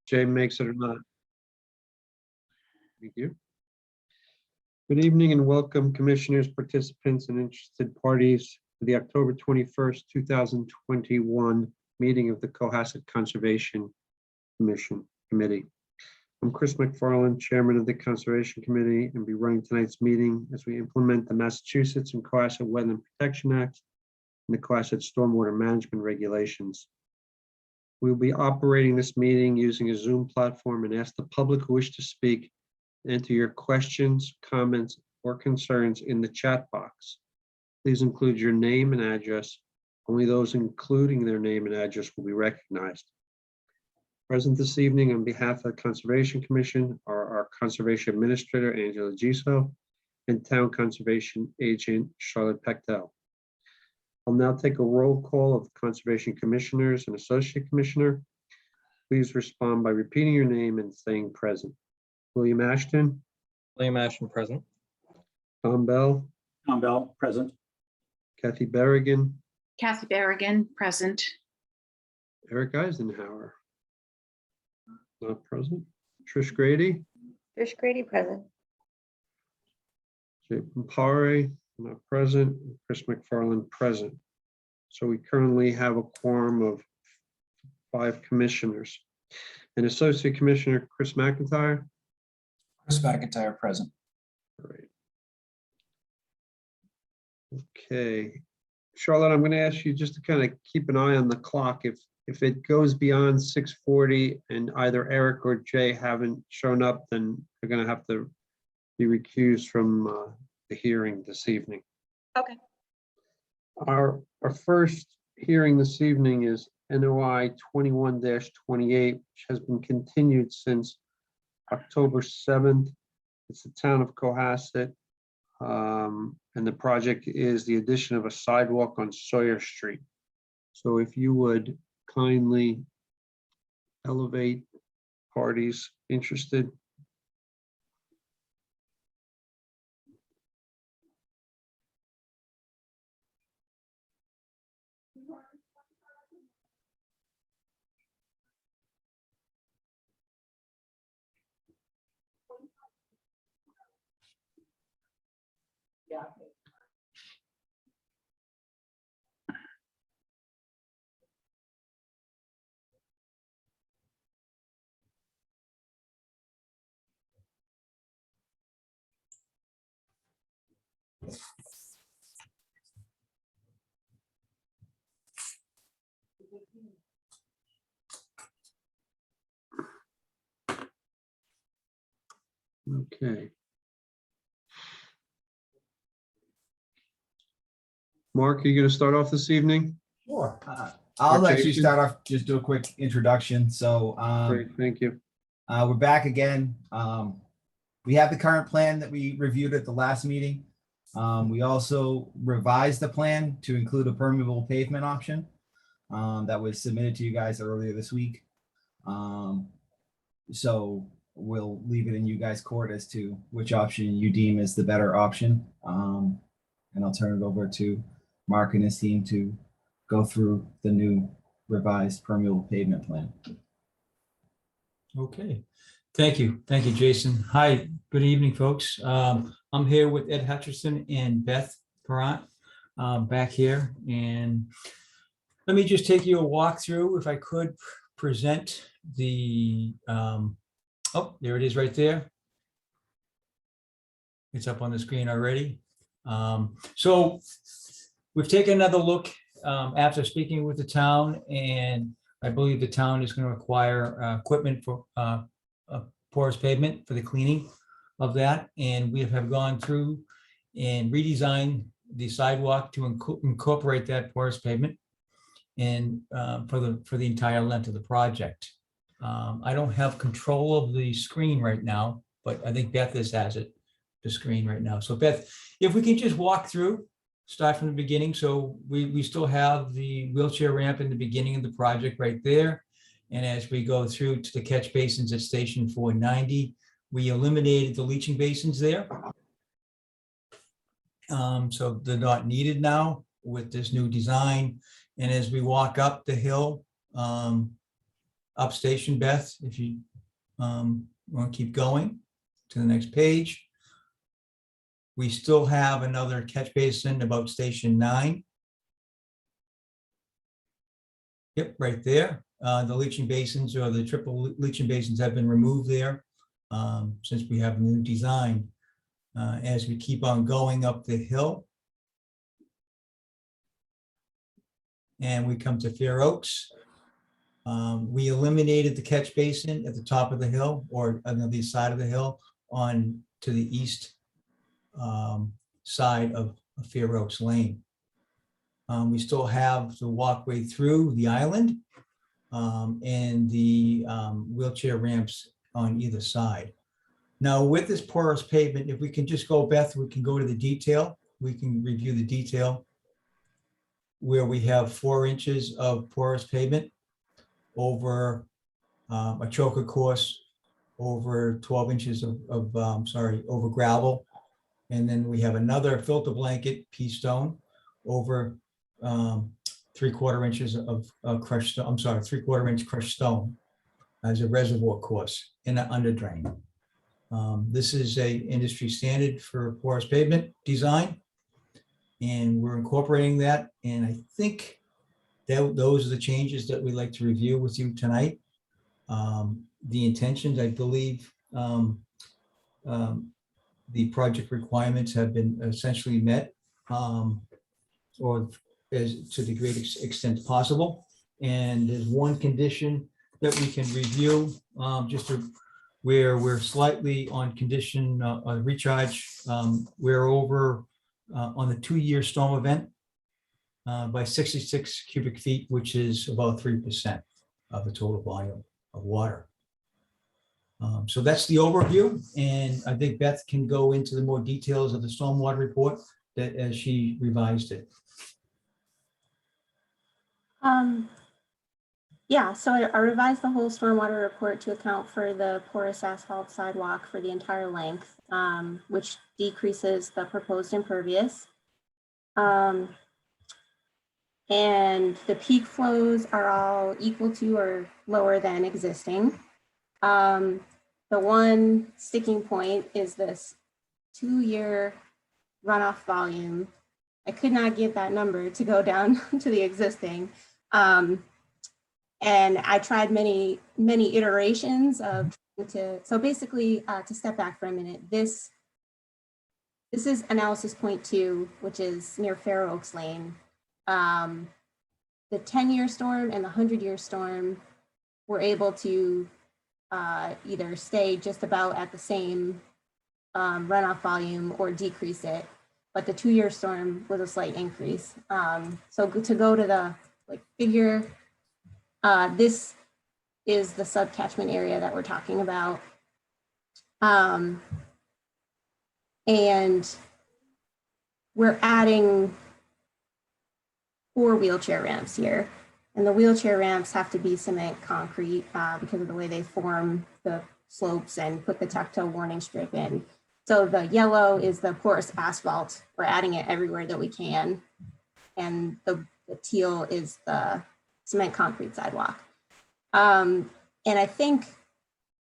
Jay makes it or not. Thank you. Good evening and welcome commissioners, participants, and interested parties to the October 21st, 2021 meeting of the Cohasset Conservation Committee. I'm Chris McFarland, Chairman of the Conservation Committee, and be running tonight's meeting as we implement the Massachusetts and Cohasset Wetland Protection Act and the Cohasset Stormwater Management Regulations. We'll be operating this meeting using a Zoom platform and ask the public who wish to speak to enter your questions, comments, or concerns in the chat box. Please include your name and address. Only those including their name and address will be recognized. Present this evening on behalf of the Conservation Commission are our Conservation Administrator, Angela Giso, and Town Conservation Agent, Charlotte Pechtel. I'll now take a roll call of Conservation Commissioners and Associate Commissioner. Please respond by repeating your name and saying present. William Ashton. William Ashton, present. Tom Bell. Tom Bell, present. Kathy Berrigan. Kathy Berrigan, present. Eric Eisenhower. Not present. Trish Grady. Trish Grady, present. Jay Pampare, not present. Chris McFarland, present. So we currently have a quorum of 5 commissioners. And Associate Commissioner Chris McIntyre. Chris McIntyre, present. Great. Okay. Charlotte, I'm going to ask you just to kind of keep an eye on the clock. If it goes beyond 6:40 and either Eric or Jay haven't shown up, then they're going to have to be recused from the hearing this evening. Okay. Our first hearing this evening is NOI 21-28, which has been continued since October 7th. It's the town of Cohasset, and the project is the addition of a sidewalk on Sawyer Street. So if you would kindly elevate parties interested. Okay. Mark, are you going to start off this evening? Sure. I'll actually Jason? start off, just do a quick introduction. So Great, thank you. we're back again. We have the current plan that we reviewed at the last meeting. We also revised the plan to include a permeable pavement option that was submitted to you guys earlier this week. So we'll leave it in you guys' court as to which option you deem is the better option. And I'll turn it over to Mark and his team to go through the new revised permeable pavement plan. Okay, thank you. Thank you, Jason. Hi, good evening, folks. I'm here with Ed Hutcherson and Beth Perrant back here. And let me just take you a walk through, if I could present the, oh, there it is right there. It's up on the screen already. So we've taken another look after speaking with the town, and I believe the town is going to require equipment for porous pavement for the cleaning of that. And we have gone through and redesigned the sidewalk to incorporate that porous pavement and for the entire length of the project. I don't have control of the screen right now, but I think Beth has it, the screen right now. So Beth, if we can just walk through, start from the beginning. So we still have the wheelchair ramp in the beginning of the project right there. And as we go through to the catch basins at station 490, we eliminated the leaching basins there. So they're not needed now with this new design. And as we walk up the hill, upstation, Beth, if you want to keep going to the next page. We still have another catch basin about station 9. Yep, right there. The leaching basins or the triple leaching basins have been removed there since we have a new design. As we keep on going up the hill, and we come to Fair Oaks, we eliminated the catch basin at the top of the hill or on the side of the hill on to the east side of Fair Oaks Lane. We still have the walkway through the island and the wheelchair ramps on either side. Now with this porous pavement, if we can just go, Beth, we can go to the detail. We can review the detail where we have 4 inches of porous pavement over a choker course, over 12 inches of over gravel. And then we have another filter blanket pea stone over 3/4 inches of crushed stone, 3/4 inch crushed stone as a reservoir course in an under drain. This is a industry standard for porous pavement design, and we're incorporating that. And I think that those are the changes that we'd like to review with you tonight. The intentions, I believe, the project requirements have been essentially met, or as to the greatest extent possible. And there's one condition that we can review, where we're slightly on condition recharge. We're over on the 2-year storm event by 66 cubic feet, which is about 3% of the total volume of water. So that's the overview, and I think Beth can go into the more details of the stormwater report that as she revised it. Yeah, so I revised the whole stormwater report to account for the porous asphalt sidewalk for the entire length, which decreases the proposed impervious. And the peak flows are all equal to or lower than existing. The one sticking point is this 2-year runoff volume. I could not get that number to go down to the existing. And I tried many iterations of so basically to step back for a minute, this is analysis point 2, which is near Fair Oaks Lane. The 10-year storm and the 100-year storm were able to either stay just about at the same runoff volume or decrease it, but the 2-year storm was a slight increase. So to go to the figure, this is the subcatchment area that we're talking about. And we're adding 4 wheelchair ramps here. And the wheelchair ramps have to be cement concrete because of the way they form the slopes and put the tactile warning strip in. So the yellow is the porous asphalt. We're adding it everywhere that we can. And the teal is the cement concrete sidewalk. And I think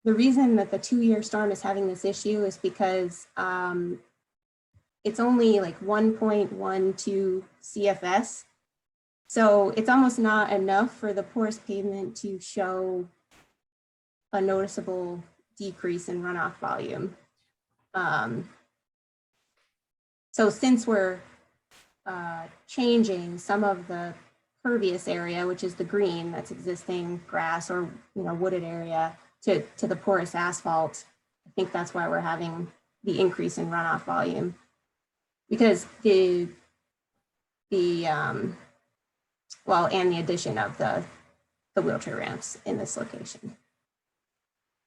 the reason that the 2-year storm is having this issue is because it's only like 1.12 CFS. So it's almost not enough for the porous pavement to show a noticeable decrease in runoff volume. So since we're changing some of the pervious area, which is the green that's existing grass or wooded area, to the porous asphalt, I think that's why we're having the increase in runoff volume, because and the addition of the wheelchair ramps in this location.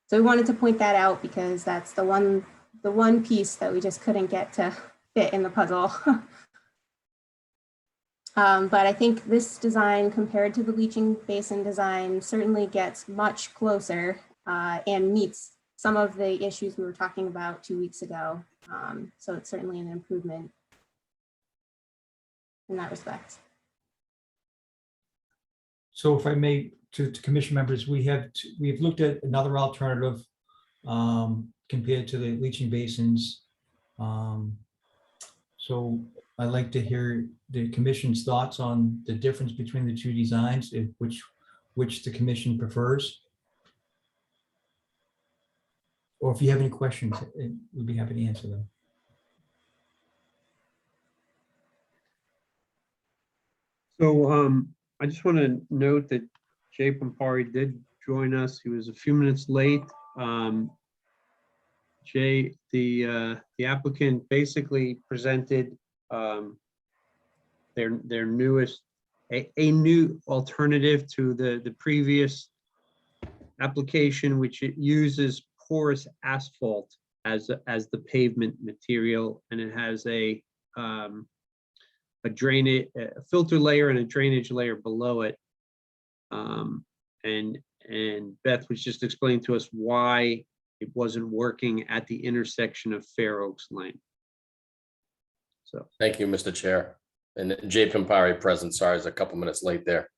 So we wanted to point that out because that's the one piece that we just couldn't get to fit in the puzzle. But I think this design compared to the leaching basin design certainly gets much closer and meets some of the issues we were talking about 2 weeks ago. So it's certainly an improvement in that respect. So if I may to commission members, we've looked at another alternative compared to the leaching basins. So I'd like to hear the commission's thoughts on the difference between the two designs, which the commission prefers. Or if you have any questions, we'd be happy to answer them. So I just want to note that Jay Pampari did join us. He was a few minutes late. Jay, the applicant basically presented their newest, a new alternative to the previous application, which it uses porous asphalt as the pavement material, and it has a drainage, a filter layer and a drainage layer below it. And Beth was just explaining to us why it wasn't working at the intersection of Fair Oaks Lane. So Thank you, Mr. Chair. And Jay Pampari present. Sorry, I was a couple minutes late there.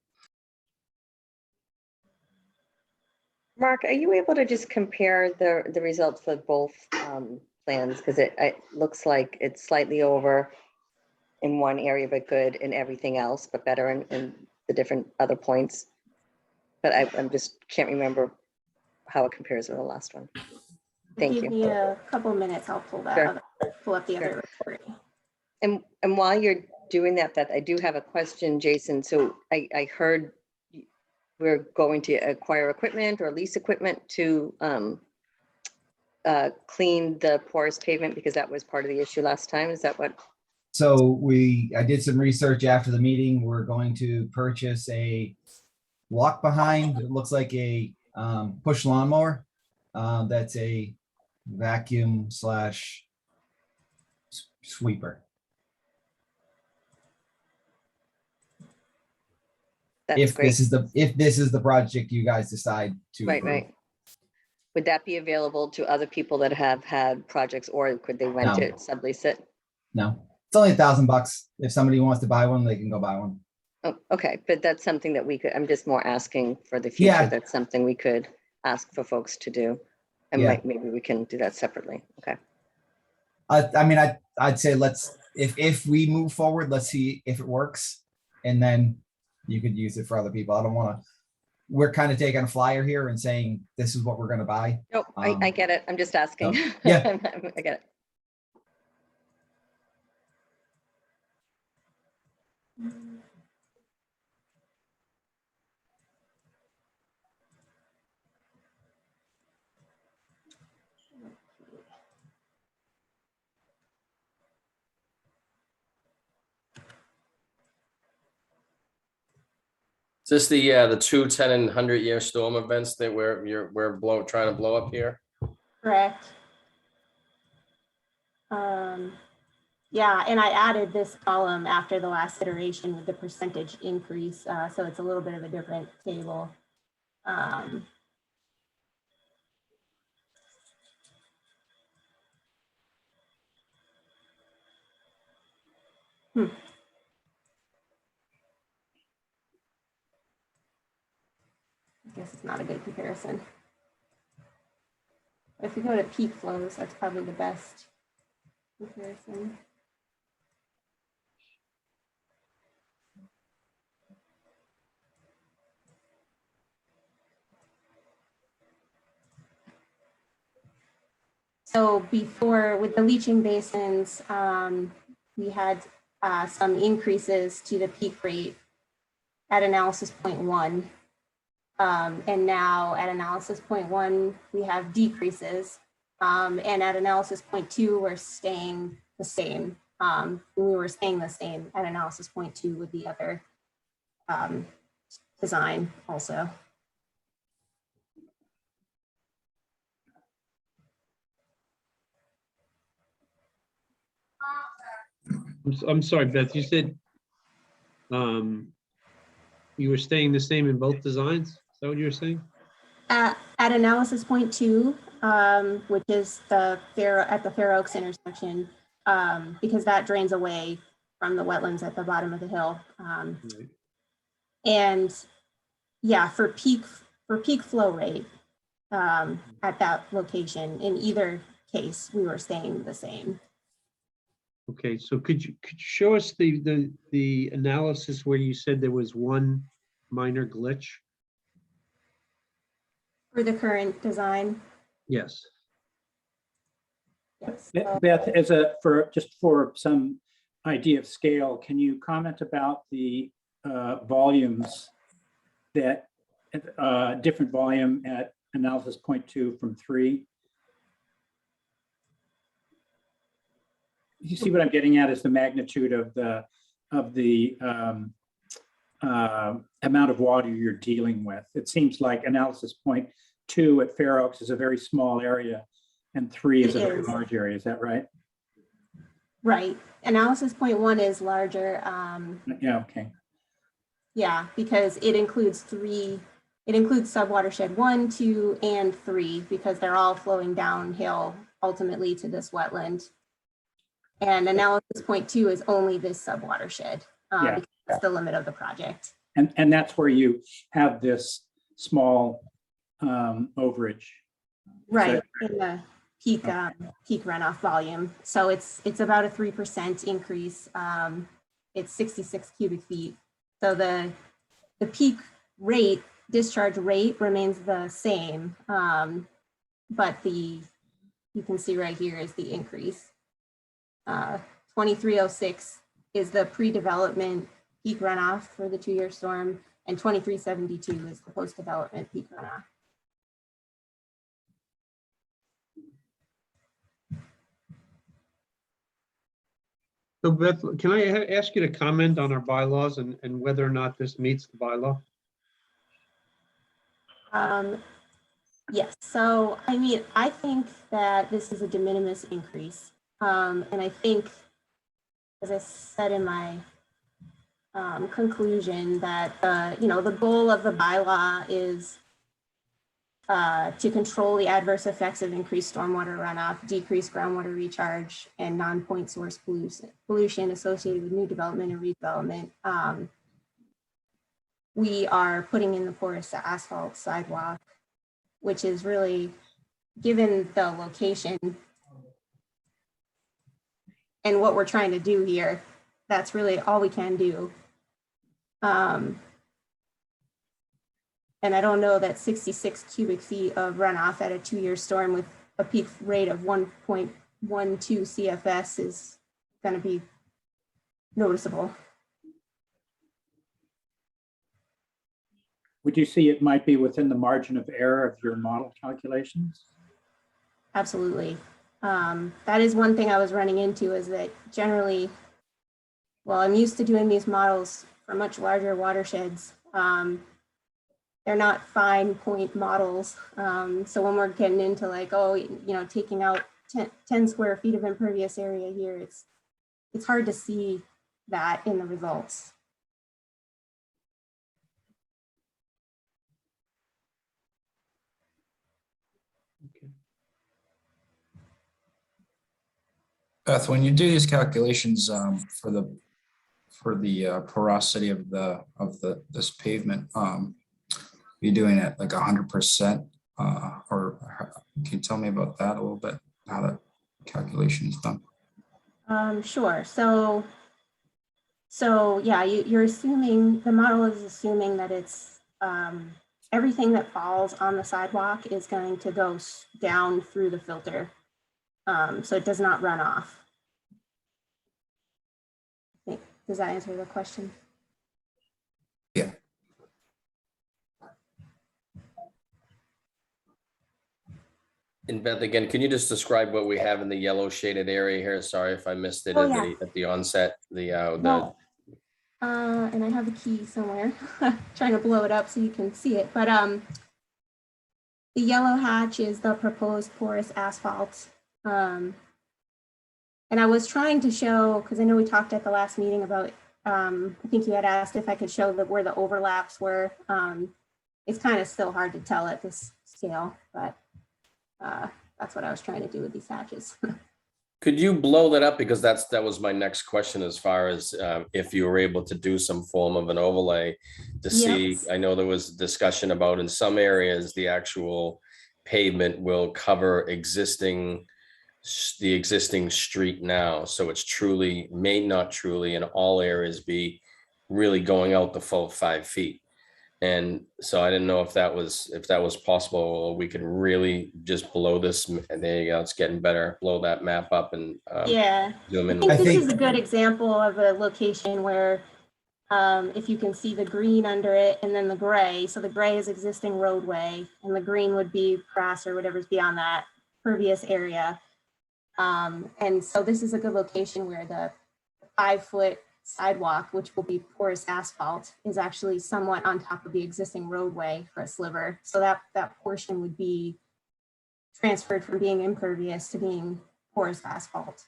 Mark, are you able to just compare the results of both plans? Because it looks like it's slightly over in one area, but good in everything else, but better in the different other points. But I'm just can't remember how it compares with the last one. Thank Give you. me a couple minutes, I'll pull that Sure. other, pull up the other report. And while you're doing that, Beth, I do have a question, Jason. So I heard we're going to acquire equipment or lease equipment to clean the porous pavement because that was part of the issue last time. Is that what? So I did some research after the meeting. We're going to purchase a walk behind. It looks like a push lawnmower. That's a vacuum slash sweeper. That's If great. this is the project you guys decide to. Right, approve. right. Would that be available to other people that have had projects, or could they rent No. it, sublease it? No, it's only $1,000. If somebody wants to buy one, they can go buy one. Oh, okay, but that's something that we could, I'm just more asking for the Yeah. future. That's something we could ask for folks to do. And Yeah. maybe we can do that separately. Okay. I mean, I'd say if we move forward, let's see if it works, and then you could use it for other people. I don't want to. We're kind of taking a flyer here and saying this is what we're going to buy. Nope, I get it. I'm just asking. yeah. I get it. Is this the 2, 10, and 100-year storm events that we're trying to blow up here? Correct. Yeah, and I added this column after the last iteration with the percentage increase, so it's a little bit of a different table. I guess it's not a good comparison. If we go to peak flows, that's probably the best comparison. So before, with the leaching basins, we had some increases to the peak rate at analysis 0.1. And now at analysis 0.1, we have decreases. And at analysis 0.2, we're staying the same. We were staying the same at analysis 0.2 with the other design also. I'm sorry, Beth, you said you were staying the same in both designs? Is that what you were saying? At analysis 0.2, which is at the Fair Oaks intersection, because that drains away from the wetlands at the bottom of the hill. Right. And Yeah, for peak flow rate at that location. In either case, we were staying the same. Okay, so could you show us the analysis where you said there was one minor glitch? For the current design, Yes. yes. Beth, just for some idea of scale, can you comment about the volumes that different volume at analysis point 2 from 3? You see what I'm getting at is the magnitude of the amount of water you're dealing with. It seems like analysis point 2 at Fair Oaks is a very small area and 3 is a very large area. Is that right? Right. Analysis point 1 is larger. Yeah, okay. Yeah, because it includes subwatershed 1, 2, and 3, because they're all flowing downhill ultimately to this wetland. And analysis point 2 is only this subwatershed. Yeah. Because that's the limit of the project. And that's where you have this small overage. Right, in the peak runoff volume. So it's about a 3% increase. It's 66 cubic feet. So the peak rate, discharge rate remains the same, but you can see right here is the increase. 2306 is the pre-development peak runoff for the 2-year storm, and 2372 is the post-development peak runoff. So Beth, can I ask you to comment on our bylaws and whether or not this meets the bylaw? Yes, so I mean, I think that this is a de minimis increase. And I think, as I said in my conclusion, that the goal of the bylaw is to control the adverse effects of increased stormwater runoff, decrease groundwater recharge, and non-point source pollution associated with new development and redevelopment. We are putting in the porous asphalt sidewalk, which is really, given the location and what we're trying to do here, that's really all we can do. And I don't know that 66 cubic feet of runoff at a 2-year storm with a peak rate of 1.12 CFS is going to be noticeable. Would you see it might be within the margin of error of your model calculations? Absolutely. That is one thing I was running into, is that generally, well, I'm used to doing these models for much larger watersheds. They're not fine point models. So when we're getting into like, taking out 10 square feet of impervious area here, it's hard to see that in the results. Okay. Beth, when you do these calculations for the porosity of this pavement, you're doing it like 100%, or can you tell me about that a little bit? How that calculation is done? Sure. So yeah, you're assuming, the model is assuming that it's everything that falls on the sidewalk is going to go down through the filter, so it does not run off. Does that answer the question? Yeah. And Beth, again, can you just describe what we have in the yellow shaded area here? Sorry if I missed it Oh, at yeah. the onset, No. And I have a key somewhere, trying to blow it up so you can see it. But the yellow hatch is the proposed porous asphalt. And I was trying to show, because I know we talked at the last meeting about, I think you had asked if I could show where the overlaps were. It's kind of still hard to tell at this scale, but that's what I was trying to do with these hatches. Could you blow that up? Because that was my next question as far as if you were able to do some form of an overlay to see. Yes. I know there was discussion about in some areas, the actual pavement will cover the existing street now. So it's truly, may not truly in all areas be really going out the full 5 feet. And so I didn't know if that was possible, or we could really just blow this, and there you go, it's getting better, blow that map up and Yeah, zoom I in. think I this think- is a good example of a location where if you can see the green under it and then the gray, so the gray is existing roadway and the green would be grass or whatever's beyond that pervious area. And so this is a good location where the 5-foot sidewalk, which will be porous asphalt, is actually somewhat on top of the existing roadway for a sliver. So that portion would be transferred from being impervious to being porous asphalt.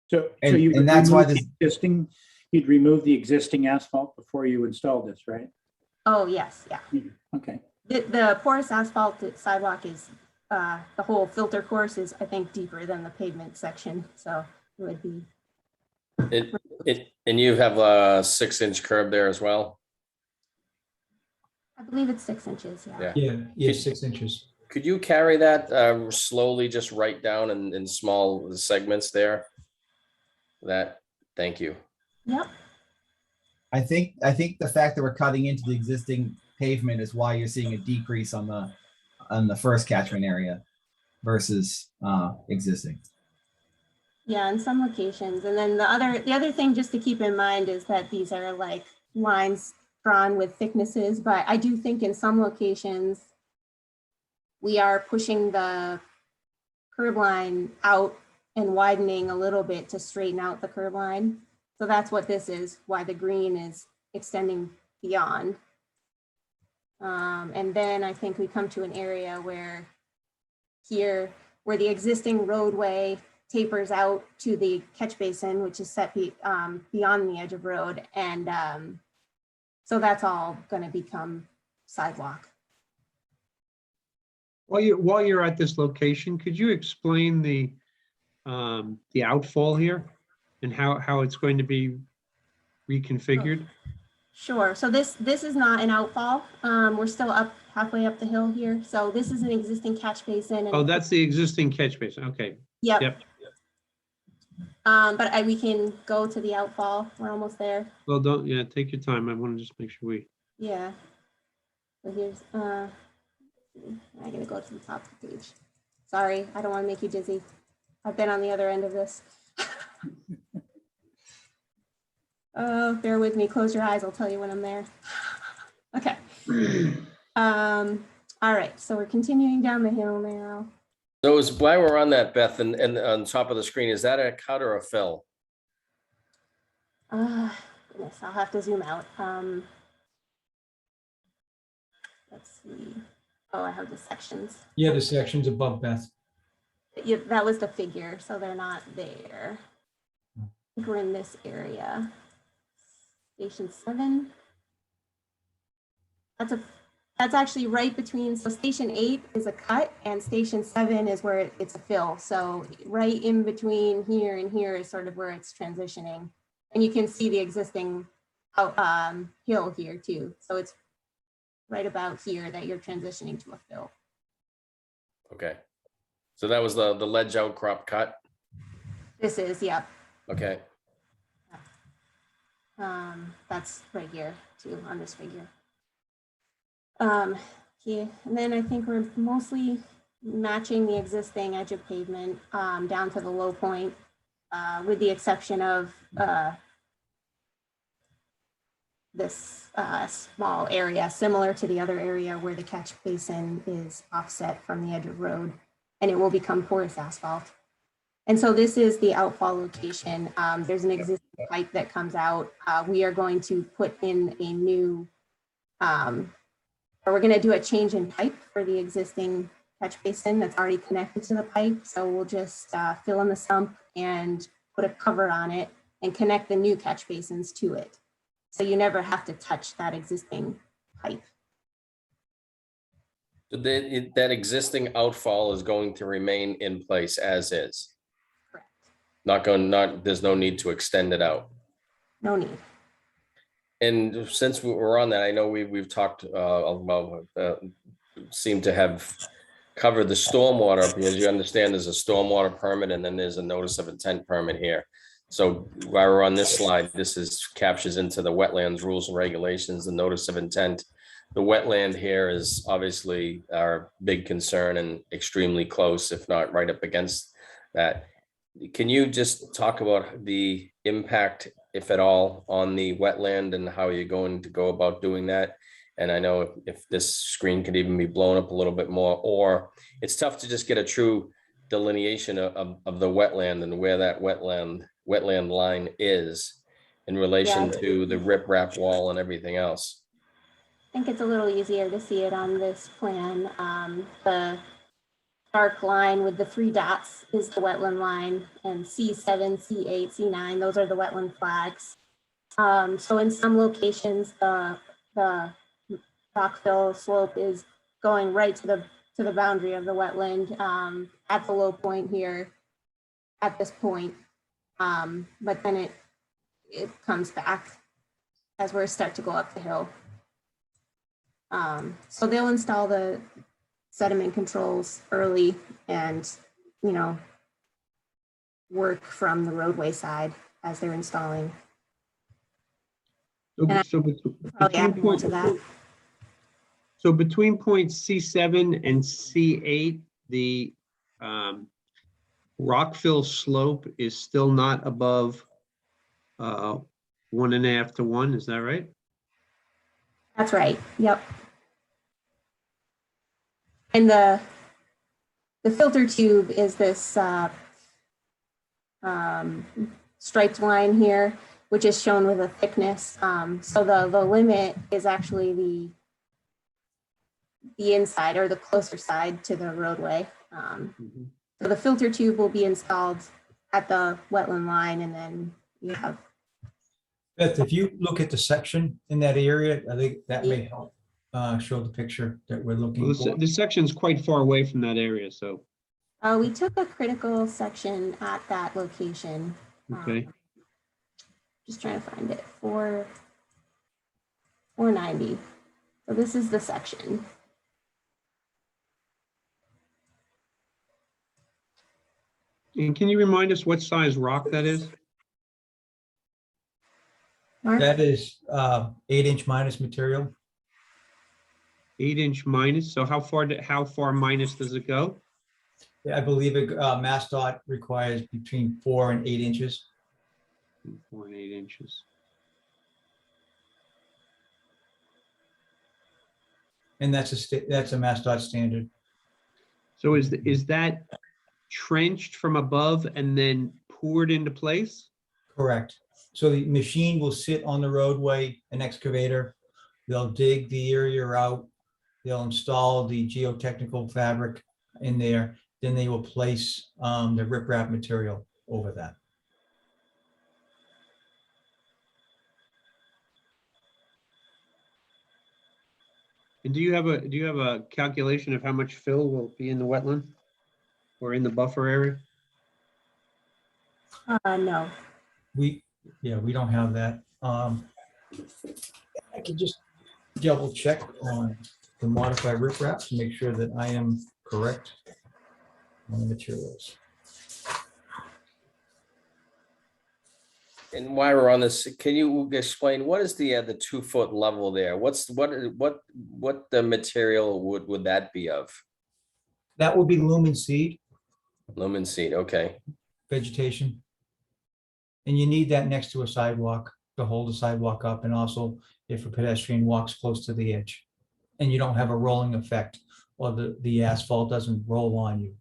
So And- you and would that's why remove the existing, you'd remove the existing asphalt before you install this, right? Oh, yes, yeah. Okay. The porous asphalt sidewalk is, the whole filter course is, I think, deeper than the pavement section. So it would be, And you have a 6-inch curb there as well? I believe it's 6 inches, yeah. Yeah. Yeah, 6 inches. Could you carry that slowly, just right down in small segments there? Thank you. Yep. I think the fact that we're cutting into the existing pavement is why you're seeing a decrease on the first catchment area versus existing. Yeah, in some locations. And then the other thing just to keep in mind is that these are like lines drawn with thicknesses, but I do think in some locations we are pushing the curb line out and widening a little bit to straighten out the curb line. So that's what this is, why the green is extending beyond. And then I think we come to an area where the existing roadway tapers out to the catch basin, which is set beyond the edge of road. And so that's all going to become sidewalk. While you're at this location, could you explain the outfall here and how it's going to be reconfigured? Sure. So this is not an outfall. We're still halfway up the hill here. So this is an existing catch basin. Oh, that's the existing catch basin. Okay. Yep. Yep. But we can go to the outfall. We're almost there. Well, take your time. I want to just make sure Yeah. So here's, I gotta go to the top of the page. Sorry, I don't want to make you dizzy. I've been on the other end of this. Oh, bear with me. Close your eyes. I'll tell you when I'm there. Okay. All right. So we're continuing down the hill now. So while we're on that, Beth, and on top of the screen, is that a cut or a fill? Goodness, I'll have to zoom out. Let's see. Oh, I have the sections. Yeah, the sections above, Beth. Yeah, that was the figure, so they're not there. I think we're in this area. Station 7. That's actually right between, so station 8 is a cut and station 7 is where it's a fill. So right in between here and here is sort of where it's transitioning. And you can see the existing hill here too. So it's right about here that you're transitioning to a fill. Okay. So that was the ledge outcrop cut? This is, yeah. Okay. That's right here too on this figure. Yeah, and then I think we're mostly matching the existing edge of pavement down to the low point, with the exception of this small area similar to the other area where the catch basin is offset from the edge of road, and it will become porous asphalt. And so this is the outfall location. There's an existing pipe that comes out. We are going to put in a new, or we're going to do a change in pipe for the existing catch basin that's already connected to the pipe. So we'll just fill in the sump and put a cover on it and connect the new catch basins to it. So you never have to touch that existing pipe. So that existing outfall is going to remain in place as is? Correct. there's no need to extend it out. No need. And since we're on that, I know we've talked about, seem to have covered the stormwater, because you understand there's a stormwater permit and then there's a notice of intent permit here. So while we're on this slide, this captures into the wetlands rules and regulations, the notice of intent. The wetland here is obviously our big concern and extremely close, if not right up against that. Can you just talk about the impact, if at all, on the wetland and how you're going to go about doing that? And I know if this screen could even be blown up a little bit more, or it's tough to just get a true delineation of the wetland and where that wetland line is in relation Yeah. to the riprap wall and everything else. I think it's a little easier to see it on this plan. The dark line with the 3 dots is the wetland line, and C7, C8, C9, those are the wetland flags. So in some locations, the rockfill slope is going right to the boundary of the wetland at the low point here at this point. But then it comes back as we start to go up the hill. So they'll install the sediment controls early and, work from the roadway side as they're installing. So Probably add more to that. So between points C7 and C8, the rockfill slope is still not above 1.5 to 1, is that right? That's right. Yep. And the filter tube is this striped line here, which is shown with a thickness. So the limit is actually the inside or the closer side to the roadway. So the filter tube will be installed at the wetland line, and then you have. Beth, if you look at the section in that area, I think that may help show the picture that we're looking Well, for. this section's quite far away from that area, so, We took a critical section at that location. okay. Just trying to find it. 490. So this is the section. And can you remind us what size rock that is? Mark? That is 8-inch minus material. 8-inch minus, so how far minus does it go? Yeah, I believe MassDOT requires between 4 and 8 inches. 4 and 8 inches. And that's a MassDOT standard. So is that trenched from above and then poured into place? Correct. So the machine will sit on the roadway, an excavator. They'll dig the area out. They'll install the geotechnical fabric in there. Then they will place the riprap material over that. And do you have a calculation of how much fill will be in the wetland or in the buffer area? No. We don't have that. I can just double check on the modified riprap to make sure that I am correct on the materials. And while we're on this, can you explain what is the 2-foot level there? What the material would that be of? That would be lumen seed Lumen seed, okay. vegetation. And you need that next to a sidewalk to hold the sidewalk up, and also if a pedestrian walks close to the edge. And you don't have a rolling effect, or the asphalt doesn't roll on you.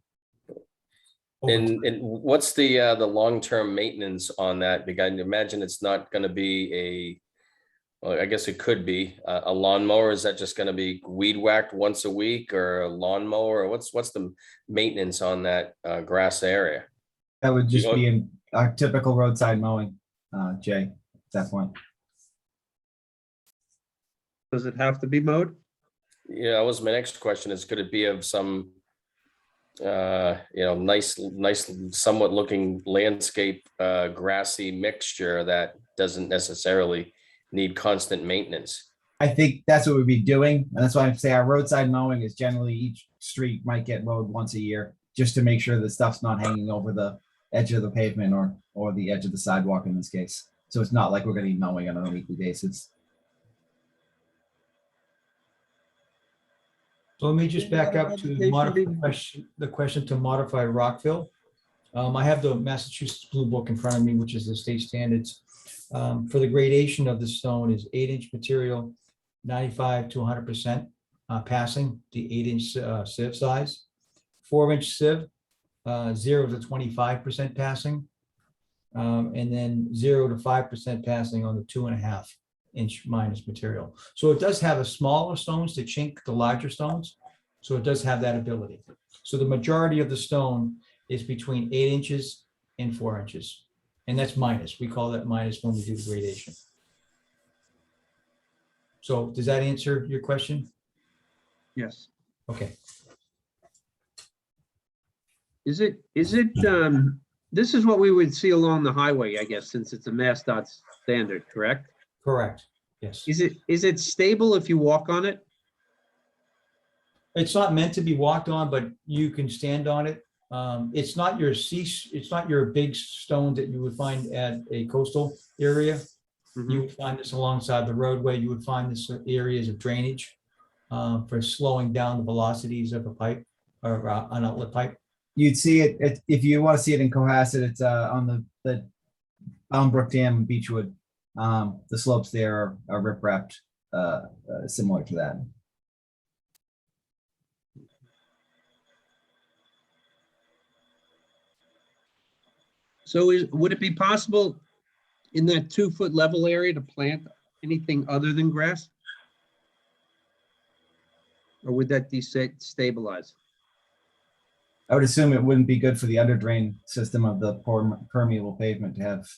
And what's the long-term maintenance on that? Because I imagine it's not going to be well, I guess it could be a lawnmower. Is that just going to be weed whacked once a week, or a lawnmower? Or what's the maintenance on that grass area? That would just be in our typical roadside mowing, Jay, at that point. Does it have to be mowed? Yeah, that was my next question, is could it be of some nice, somewhat looking landscape, grassy mixture that doesn't necessarily need constant maintenance. I think that's what we'd be doing. And that's why I say our roadside mowing is generally each street might get mowed once a year, just to make sure the stuff's not hanging over the edge of the pavement or the edge of the sidewalk in this case. So it's not like we're gonna be mowing on a weekly basis. So let me just back up to modify the question to modify rock fill. I have the Massachusetts Blue Book in front of me, which is the state standards. For the gradation of the stone is 8-inch material, 95 to 100% passing the 8-inch sieve size. 4-inch sieve, 0 to 25% passing. And then 0 to 5% passing on the 2.5-inch minus material. So it does have a smaller stones to chink the larger stones. So it does have that ability. So the majority of the stone is between 8 inches and 4 inches. And that's minus. We call that minus when we do the gradation. So does that answer your question? Yes. Okay. Is it, this is what we would see along the highway, I guess, since it's a MassDOT standard, correct? Correct. Yes. Is it stable if you walk on it? It's not meant to be walked on, but you can stand on it. It's not your big stones that you would find at a coastal area. You would find this alongside the roadway. You would find this areas of drainage for slowing down the velocities of a pipe or an outlet pipe. You'd see it if you want to see it in Cohasset. It's on the Brook Dam in Beechwood. The slopes there are riprap, similar to that. So would it be possible in that 2-foot level area to plant anything other than grass? Or would that destabilize? I would assume it wouldn't be good for the underdrain system of the permeable pavement to have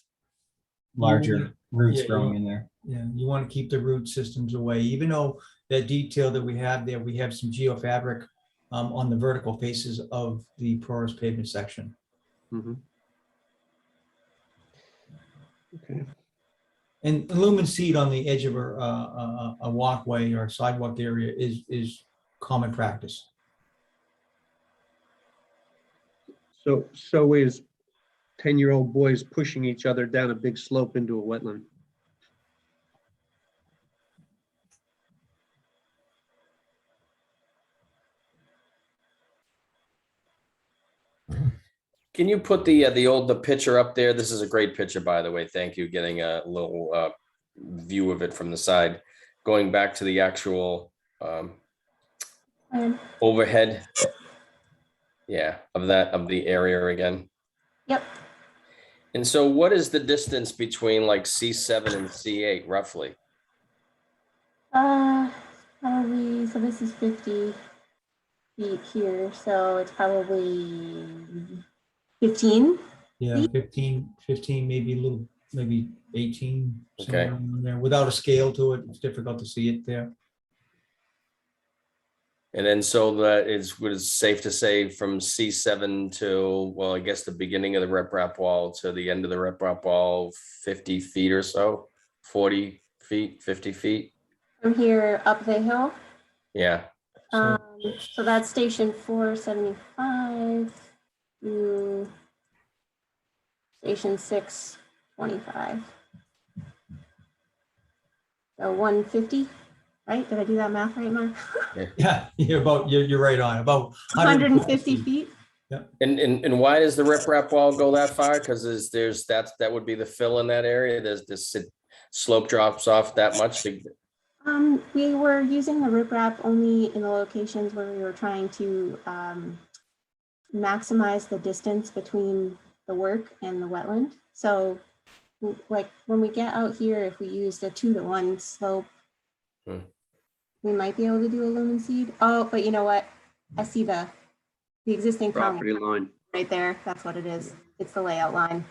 larger roots growing in there. Yeah, you want to keep the root systems away, even though that detail that we have there, we have some geofabric on the vertical faces of the porous pavement section. Okay. And lumen seed on the edge of a walkway or sidewalk area is common practice. So is 10-year-old boys pushing each other down a big slope into a wetland? Can you put the picture up there? This is a great picture, by the way. Thank you. Getting a little view of it from the side. Going back to the actual overhead. Yeah, of the area again. Yep. And so what is the distance between like C7 and C8 roughly? Probably, so this is 50 feet here, so it's probably 15. Yeah, 15, maybe 18. Okay. Somewhere in there. Without a scale to it, it's difficult to see it there. And then so that was safe to say from C7 to, well, I guess the beginning of the riprap wall to the end of the riprap wall, 50 feet or so, 40 feet, 50 feet. From here up the hill. Yeah. So that's station 475 to station 625. So 150, right? Did I do that math right, Mark? Yeah, you're right on, about 150 feet. And why does the riprap wall go that far? Because that would be the fill in that area. There's this slope drops off that much. We were using the riprap only in the locations where we were trying to maximize the distance between the work and the wetland. So like when we get out here, if we used a 2-to-1 slope, we might be able to do a lumen seed. Oh, but you know what? I see the existing Property line right there. That's what it is. It's the layout line.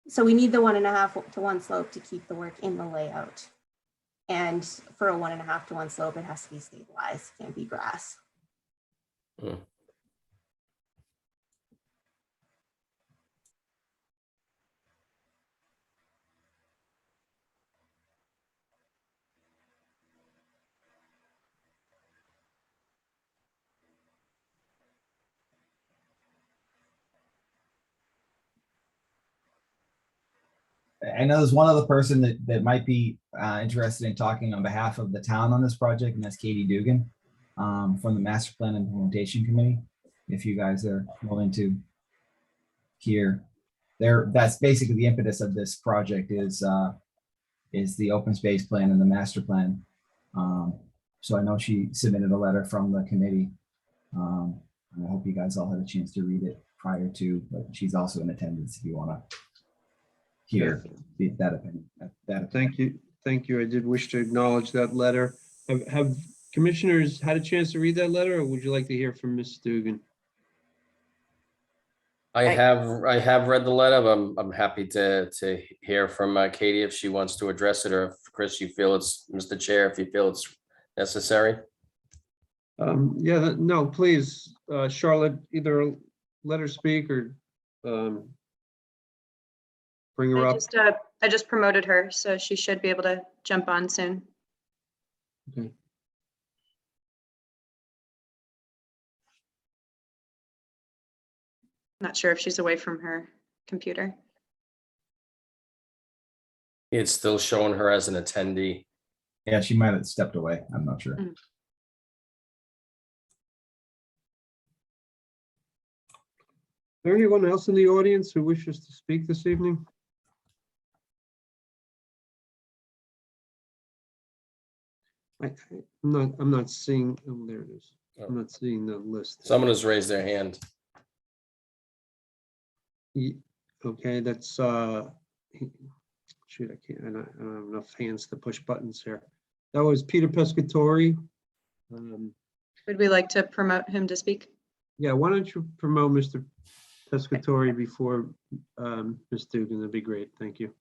So we need the 1.5-to-1 slope to keep the work in the layout. And for a 1.5-to-1 slope, it has to be stabilized. It can't be grass. I know there's one other person that might be interested in talking on behalf of the town on this project, and that's Katie Dugan from the Master Plan Implementation Committee. If you guys are willing to hear there, that's basically the impetus of this project is the open space plan and the master plan. So I know she submitted a letter from the committee. And I hope you guys all had a chance to read it prior to, but she's also in attendance if you want to hear that opinion. Thank you. Thank you. I did wish to acknowledge that letter. Have commissioners had a chance to read that letter, or would you like to hear from Ms. Dugan? I have read the letter, but I'm happy to hear from Katie if she wants to address it, or if Chris, you feel it's, Mr. Chair, if you feel it's necessary. Yeah, no, please, Charlotte, either let her speak or bring her up. I just promoted her, so she should be able to jump on soon. Okay. Not sure if she's away from her computer. It's still showing her as an attendee. Yeah, she might have stepped away. I'm not sure. Mm. Is there anyone else in the audience who wishes to speak this evening? I'm not seeing, oh, there it is. I'm not seeing the list. Someone has raised their hand. Okay, that's, shoot, I don't have enough hands to push buttons here. That was Peter Pescatori. Would we like to promote him to speak? Yeah, why don't you promote Mr. Pescatori before Ms. Dugan? That'd be great. Thank you.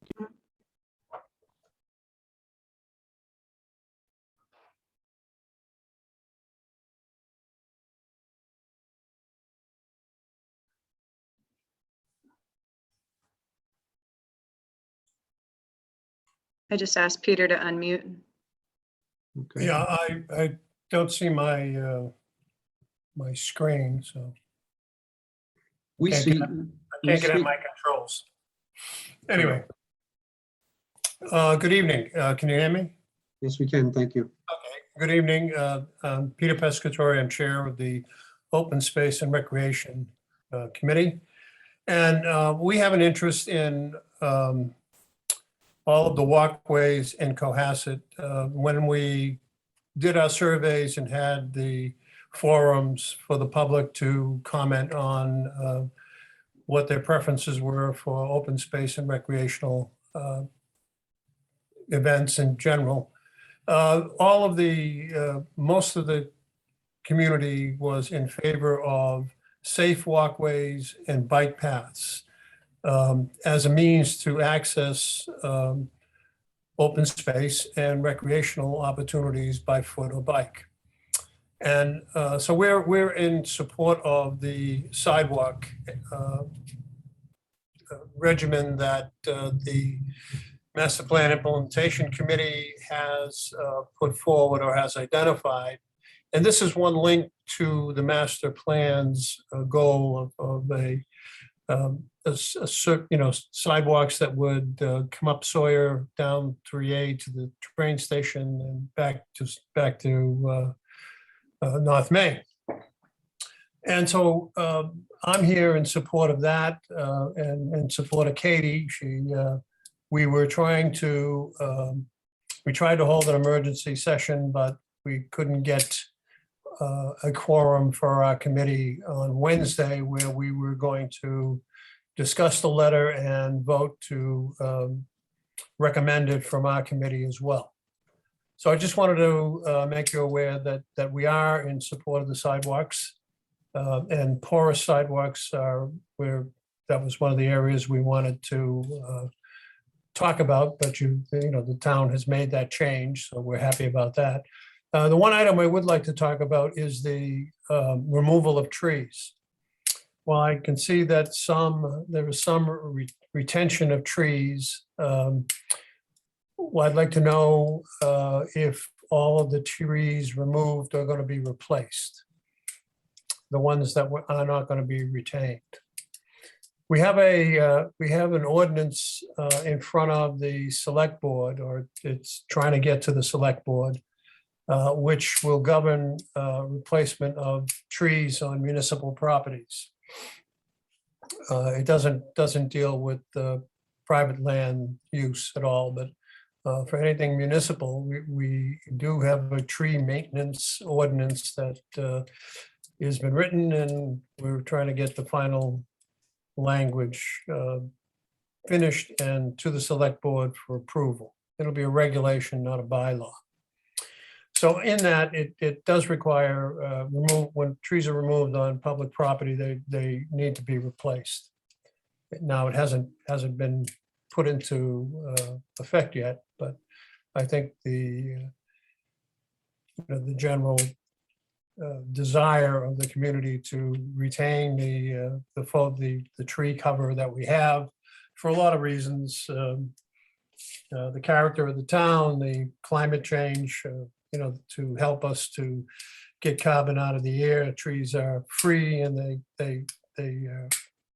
I just asked Peter to unmute. Okay. Yeah, I don't see my my screen, so We can't see. get I can't get at my controls. Anyway, good evening. Can you hear me? Yes, we can. Thank you. Okay. Good evening. I'm Peter Pescatori. I'm chair of the Open Space and Recreation Committee, and we have an interest in all of the walkways in Cohasset. When we did our surveys and had the forums for the public to comment on what their preferences were for open space and recreational events in general, all of the, most of the community was in favor of safe walkways and bike paths as a means to access open space and recreational opportunities by foot or bike. And so we're in support of the sidewalk regimen that the Master Plan Implementation Committee has put forward or has identified. And this is one link to the master plan's goal of sidewalks that would come up Sawyer down 3A to the train station and back to North Main. And so I'm here in support of that and in support of Katie. We were trying to, we tried to hold an emergency session, but we couldn't get a quorum for our committee on Wednesday, where we were going to discuss the letter and vote to recommend it from our committee as well. So I just wanted to make you aware that we are in support of the sidewalks, and porous sidewalks are where that was one of the areas we wanted to talk about, but the town has made that change, so we're happy about that. The one item I would like to talk about is the removal of trees. Well, I can see that there was some retention of trees. Well, I'd like to know if all of the trees removed are going to be replaced, the ones that are not going to be retained. We have an ordinance in front of the select board, or it's trying to get to the select board, which will govern replacement of trees on municipal properties. It doesn't deal with private land use at all, but for anything municipal, we do have a tree maintenance ordinance that has been written, and we're trying to get the final language finished and to the select board for approval. It'll be a regulation, not a bylaw. So in that, it does require when trees are removed on public property, they need to be replaced. Now, it hasn't been put into effect yet, but I think the general desire of the community to retain the tree cover that we have for a lot of reasons. The character of the town, the climate change, to help us to get carbon out of the air. Trees are free and they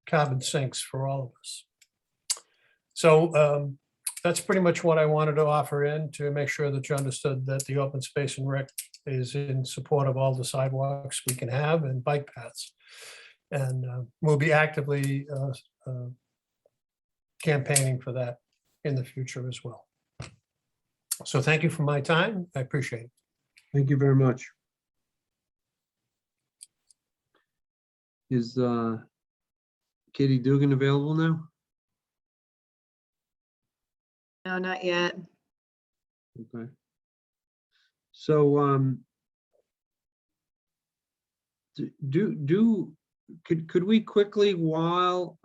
carbon sinks for all of us. So that's pretty much what I wanted to offer in to make sure that you understood that the open space and rec is in support of all the sidewalks we can have and bike paths. And we'll be actively campaigning for that in the future as well. So thank you for my time. I appreciate it. Thank you very much. Is Katie Dugan available now? No, not yet. Okay. So could we quickly, while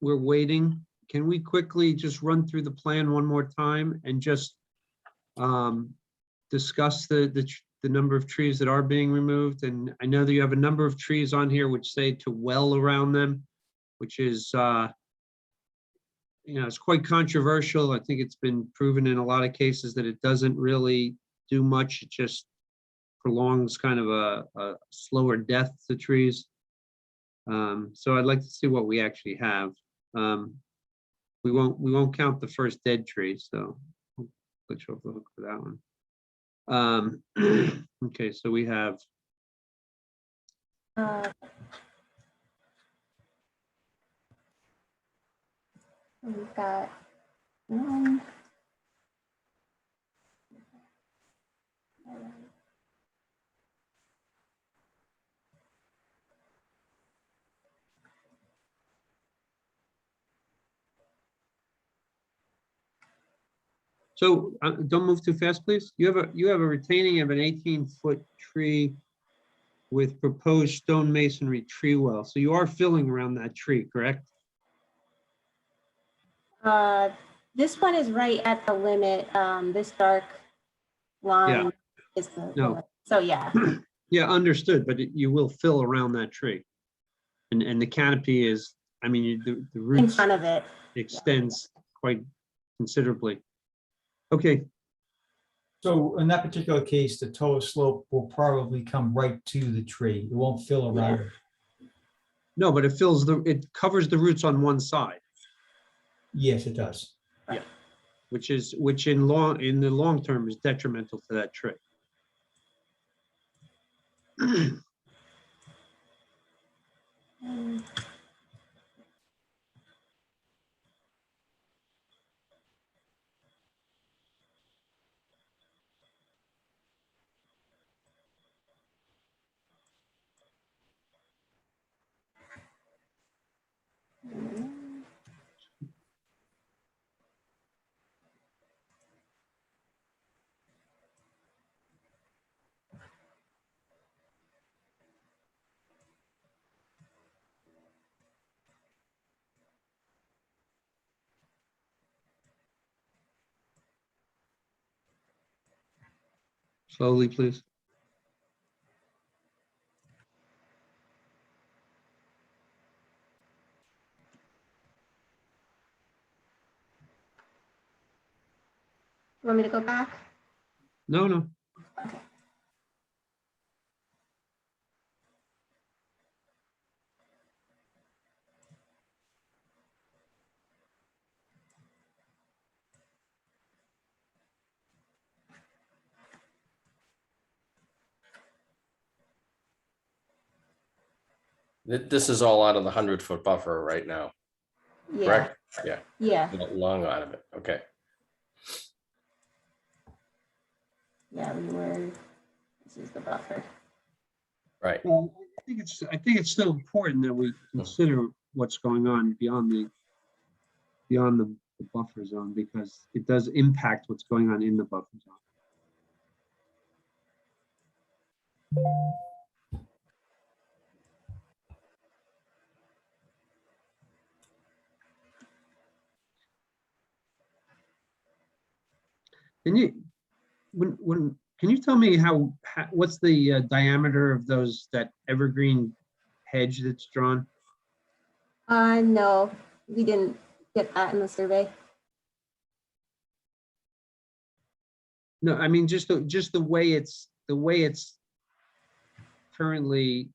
we're waiting, can we quickly just run through the plan one more time and just discuss the number of trees that are being removed? And I know that you have a number of trees on here which say to well around them, which is it's quite controversial. I think it's been proven in a lot of cases that it doesn't really do much. It just prolongs kind of a slower death to trees. So I'd like to see what we actually have. We won't count the first dead tree, so I'll put you off the hook for that one. Okay, so we have we've got so don't move too fast, please. You have a retaining of an 18-foot tree with proposed stone masonry tree well. So you are filling around that tree, correct? this one is right at the limit. This dark line is the No. limit. So yeah. Yeah, understood, but you will fill around that tree. And the canopy is, I mean, the In roots front of it. extends quite considerably. Okay, So in that particular case, the total slope will probably come right to the tree. It won't fill around. it. no, but it covers the roots on one side, Yes, it does. which in the long term is detrimental to that tree. Slowly, please. You want me to go back? No, no. Okay. This is all out of the 100-foot buffer right now, Yeah, correct? Yeah, yeah, long out of it. Okay. yeah, we were, this is the buffer. Right. Well, I think it's still important that we consider what's going on beyond the buffer zone, because it does impact what's going on in the buffer zone. Can you tell me what's the diameter of that evergreen hedge that's drawn? No, we didn't get that in the survey. No, I mean, just the way it's currently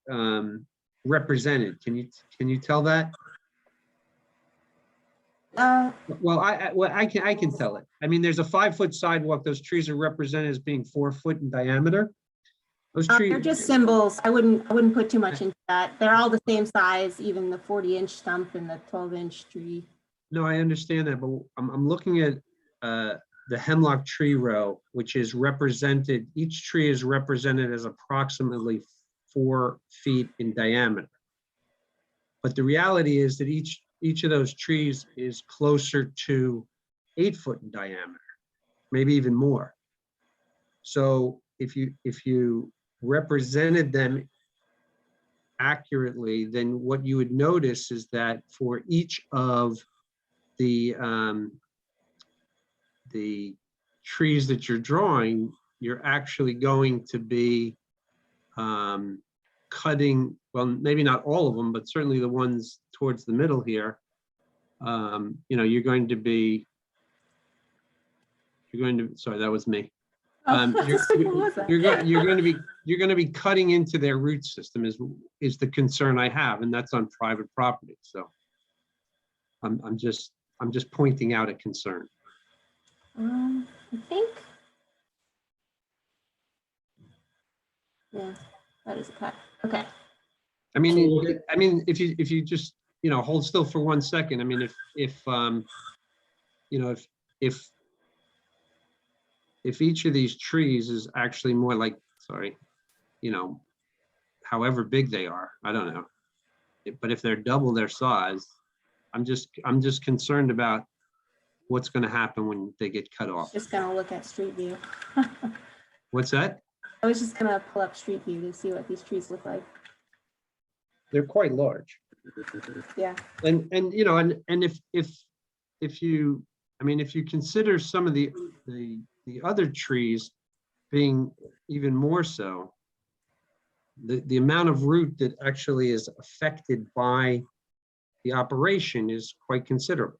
represented. Can you tell that? Well, I can tell it. I mean, there's a 5-foot sidewalk. Those trees are represented as being 4 foot in diameter. Those They're trees, just symbols. I wouldn't put too much into that. They're all the same size, even the 40-inch stump and the 12-inch tree. no, I understand that, but I'm looking at the hemlock tree row, which is represented, each tree is represented as approximately 4 feet in diameter. But the reality is that each of those trees is closer to 8 foot in diameter, maybe even more. So if you represented them accurately, then what you would notice is that for each of the trees that you're drawing, you're actually going to be cutting, well, maybe not all of them, but certainly the ones towards the middle here. You're going to, sorry, that was me. You're going to be cutting into their root system is the concern I have, and that's on private property. So I'm just pointing out a concern. I think. Yeah, that is a cut. Okay. I mean, if you just, hold still for 1 second. I mean, if each of these trees is actually more like, sorry, however big they are, I don't know. But if they're double their size, I'm just concerned about what's going to happen when they get cut off. Just gonna look at Street View. What's that? I was just gonna pull up Street View to see what these trees look like. They're quite large. Yeah. And if you consider some of the other trees being even more so, the amount of root that actually is affected by the operation is quite considerable.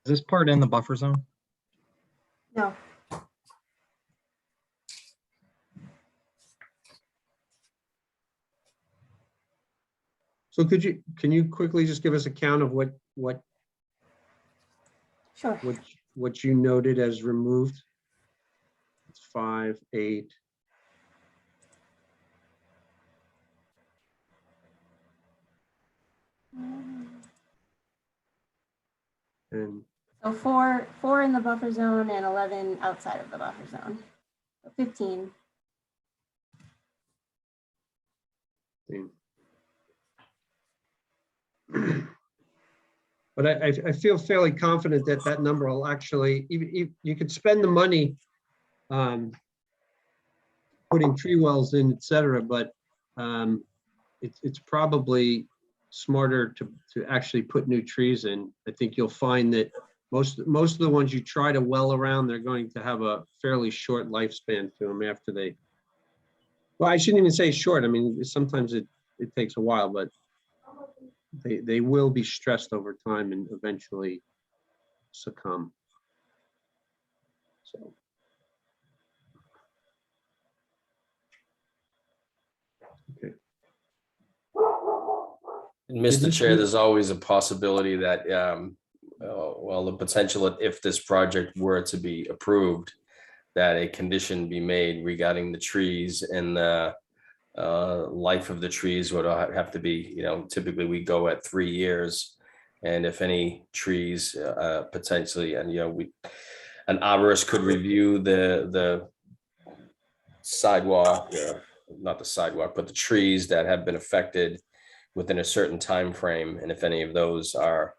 Is this part in the buffer zone? No. So can you quickly just give us a count of Sure. what you noted as removed? It's 5, 8. And So four in the buffer zone and 11 outside of the buffer zone. So 15. But I feel fairly confident that that number will actually, you could spend the money putting tree wells in, et cetera, but it's probably smarter to actually put new trees in. I think you'll find that most of the ones you try to well around, they're going to have a fairly short lifespan to them after they, well, I shouldn't even say short. I mean, sometimes it takes a while, but they will be stressed over time and eventually succumb. So. Okay. And Mr. Chair, there's always a possibility that, well, the potential if this project were to be approved, that a condition be made regarding the trees and the life of the trees would have to be, typically we go at 3 years. And if any trees potentially, and, an arborist could review the sidewalk, not the sidewalk, but the trees that have been affected within a certain time frame, and if any of those are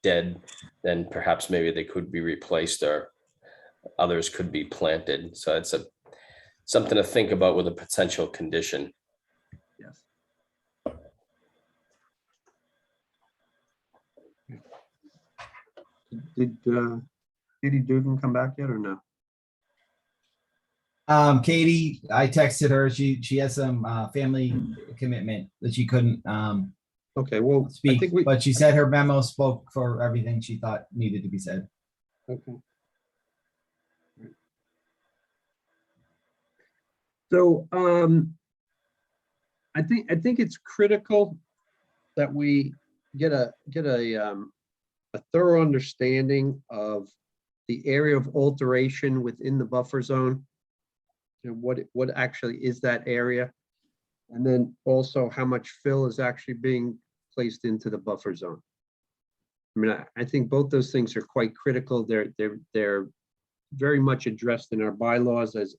dead, then perhaps maybe they could be replaced or others could be planted. So it's something to think about with a potential condition. Yes. Did Katie Dugan come back yet or no? Katie, I texted her. She has some family commitment that she couldn't Okay, well, I speak, think we. but she said her memo spoke for everything she thought needed to be said. Okay. So I think it's critical that we get a thorough understanding of the area of alteration within the buffer zone. What actually is that area, and then also how much fill is actually being placed into the buffer zone. I mean, I think both those things are quite critical. They're very much addressed in our bylaws as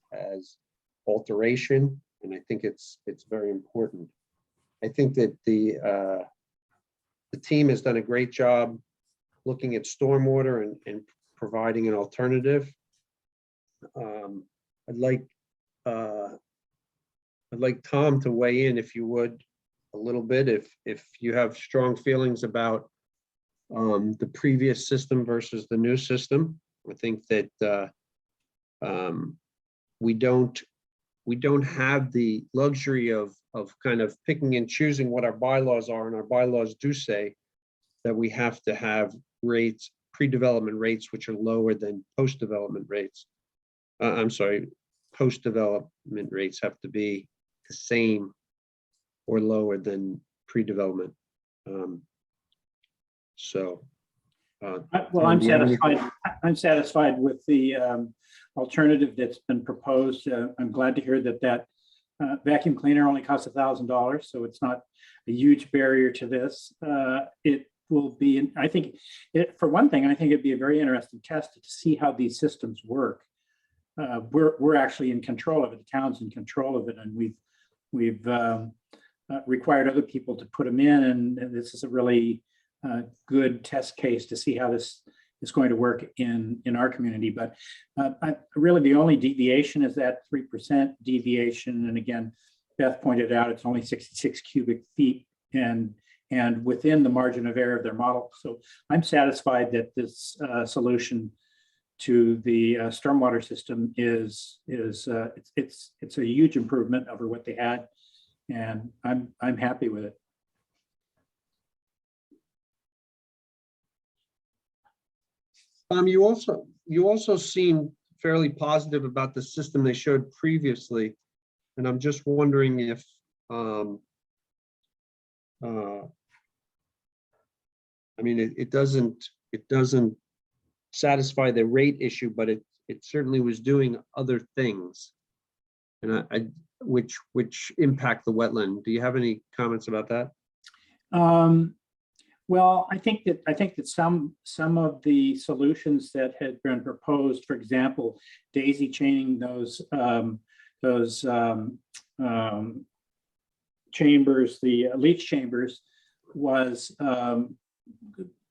alteration, and I think it's very important. I think that the team has done a great job looking at stormwater and providing an alternative. I'd like Tom to weigh in, if you would, a little bit, if you have strong feelings about the previous system versus the new system. I think that we don't have the luxury of kind of picking and choosing what our bylaws are, and our bylaws do say that we have to have rates, pre-development rates, which are lower than post-development rates. I'm sorry, post-development rates have to be the same or lower than pre-development. Well, I'm satisfied. I'm satisfied with the alternative that's been proposed. I'm glad to hear that vacuum cleaner only costs $1,000, so it's not a huge barrier to this. It will be, I think, for one thing, I think it'd be a very interesting test to see how these systems work. We're actually in control of it. The town's in control of it, and we've required other people to put them in, and this is a really good test case to see how this is going to work in our community. But really the only deviation is that 3% deviation, and again, Beth pointed out it's only 66 cubic feet and within the margin of error of their model. So I'm satisfied that this solution to the stormwater system it's a huge improvement over what they had, and I'm happy with it. You also seem fairly positive about the system they showed previously, and I'm just wondering if I mean, it doesn't satisfy the rate issue, but it certainly was doing other things, and which impact the wetland. Do you have any comments about that? Well, I think that some of the solutions that had been proposed, for example, daisy chaining those chambers, the leach chambers, was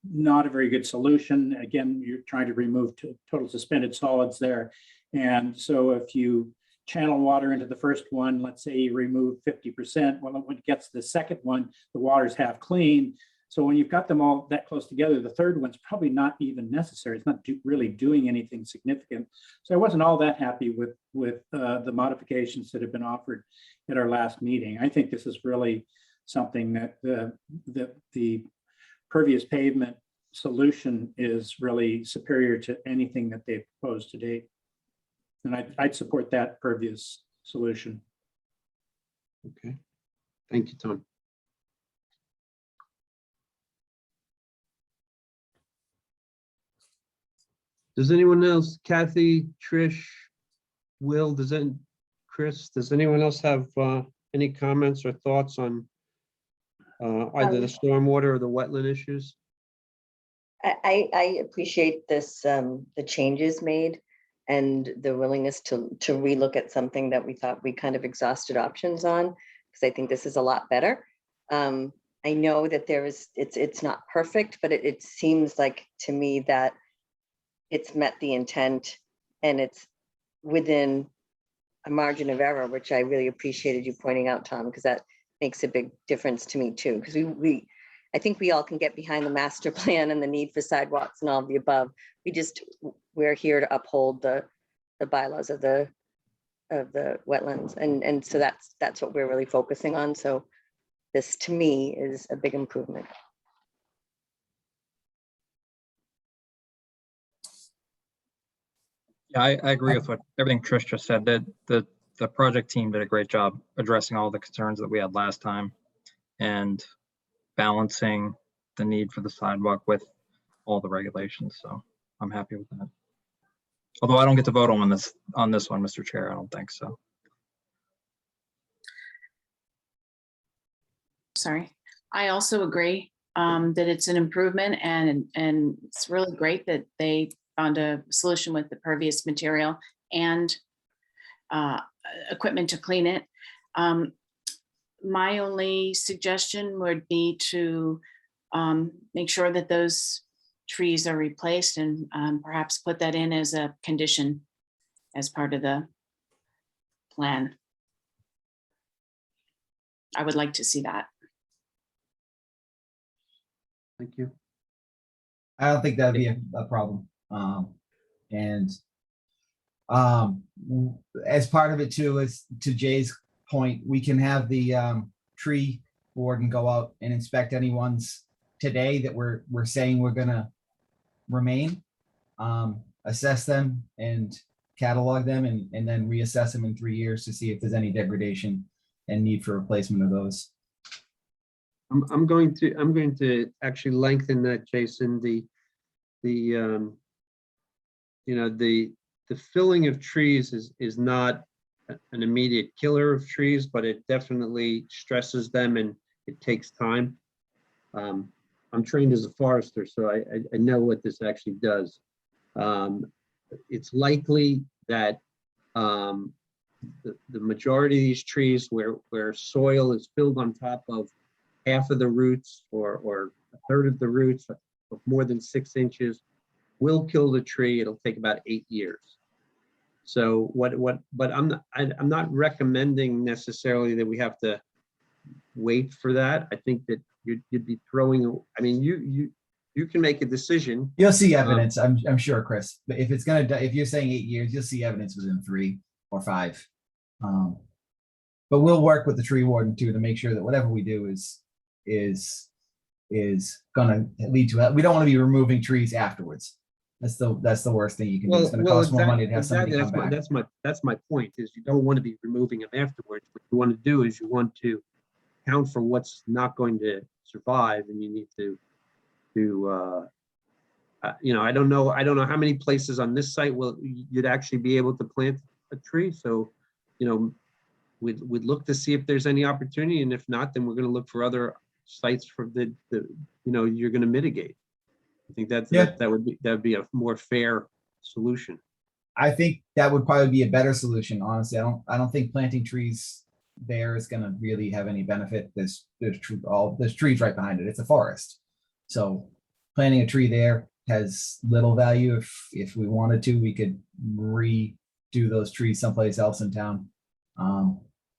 not a very good solution. Again, you're trying to remove total suspended solids there, and so if you channel water into the first one, let's say you remove 50%, well, when it gets to the second one, the water's half clean. So when you've got them all that close together, the third one's probably not even necessary. It's not really doing anything significant. So I wasn't all that happy with the modifications that have been offered at our last meeting. I think this is really something that the pervious pavement solution is really superior to anything that they've proposed to date. And I'd support that pervious solution. Okay, thank you, Tom. Does anyone else, Kathy, Trish, Will, Chris, does anyone else have any comments or thoughts on either the stormwater or the wetland issues? I appreciate this, the changes made and the willingness to relook at something that we thought we kind of exhausted options on, because I think this is a lot better. I know that it's not perfect, but it seems like to me that it's met the intent and it's within a margin of error, which I really appreciated you pointing out, Tom, because that makes a big difference to me too. Because I think we all can get behind the master plan and the need for sidewalks and all of the above. We're here to uphold the bylaws of the wetlands. And so that's what we're really focusing on. So this to me is a big improvement. Yeah, I agree with everything Trish just said. That the project team did a great job addressing all the concerns that we had last time and balancing the need for the sidewalk with all the regulations. So I'm happy with that. Although I don't get to vote on this one, Mr. Chair, I don't think so. Sorry. I also agree that it's an improvement, and it's really great that they found a solution with the pervious material and equipment to clean it. My only suggestion would be to make sure that those trees are replaced and perhaps put that in as a condition as part of the plan. I would like to see that. Thank you. I don't think that'd be a problem. As part of it too, is to Jay's point, we can have the tree warden go out and inspect any ones today that we're saying we're gonna remain, assess them and catalog them, and then reassess them in 3 years to see if there's any degradation and need for replacement of those. I'm going to actually lengthen that, Jason. The filling of trees is not an immediate killer of trees, but it definitely stresses them and it takes time. I'm trained as a forester, so I know what this actually does. It's likely that the majority of these trees where soil is filled on top of half of the roots or a third of the roots of more than 6 inches will kill the tree. It'll take about 8 years. So but I'm not recommending necessarily that we have to wait for that. I think that you'd be throwing, I mean, you can make a decision. You'll see evidence, I'm sure, Chris. But if it's gonna, if you're saying 8 years, you'll see evidence within 3 or 5. But we'll work with the tree warden too to make sure that whatever we do is gonna lead to. We don't want to be removing trees afterwards. That's the worst thing you can do. It's gonna cost more money to have somebody come back. That's my point, is you don't want to be removing them afterwards. What you want to do is you want to count for what's not going to survive, and you need to I don't know how many places on this site you'd actually be able to plant a tree. So, we'd look to see if there's any opportunity, and if not, then we're going to look for other sites for you're going to mitigate. I think that would be a more fair solution. I think that would probably be a better solution, honestly. I don't think planting trees there is going to really have any benefit. There's trees right behind it. It's a forest. So planting a tree there has little value. If we wanted to, we could redo those trees someplace else in town.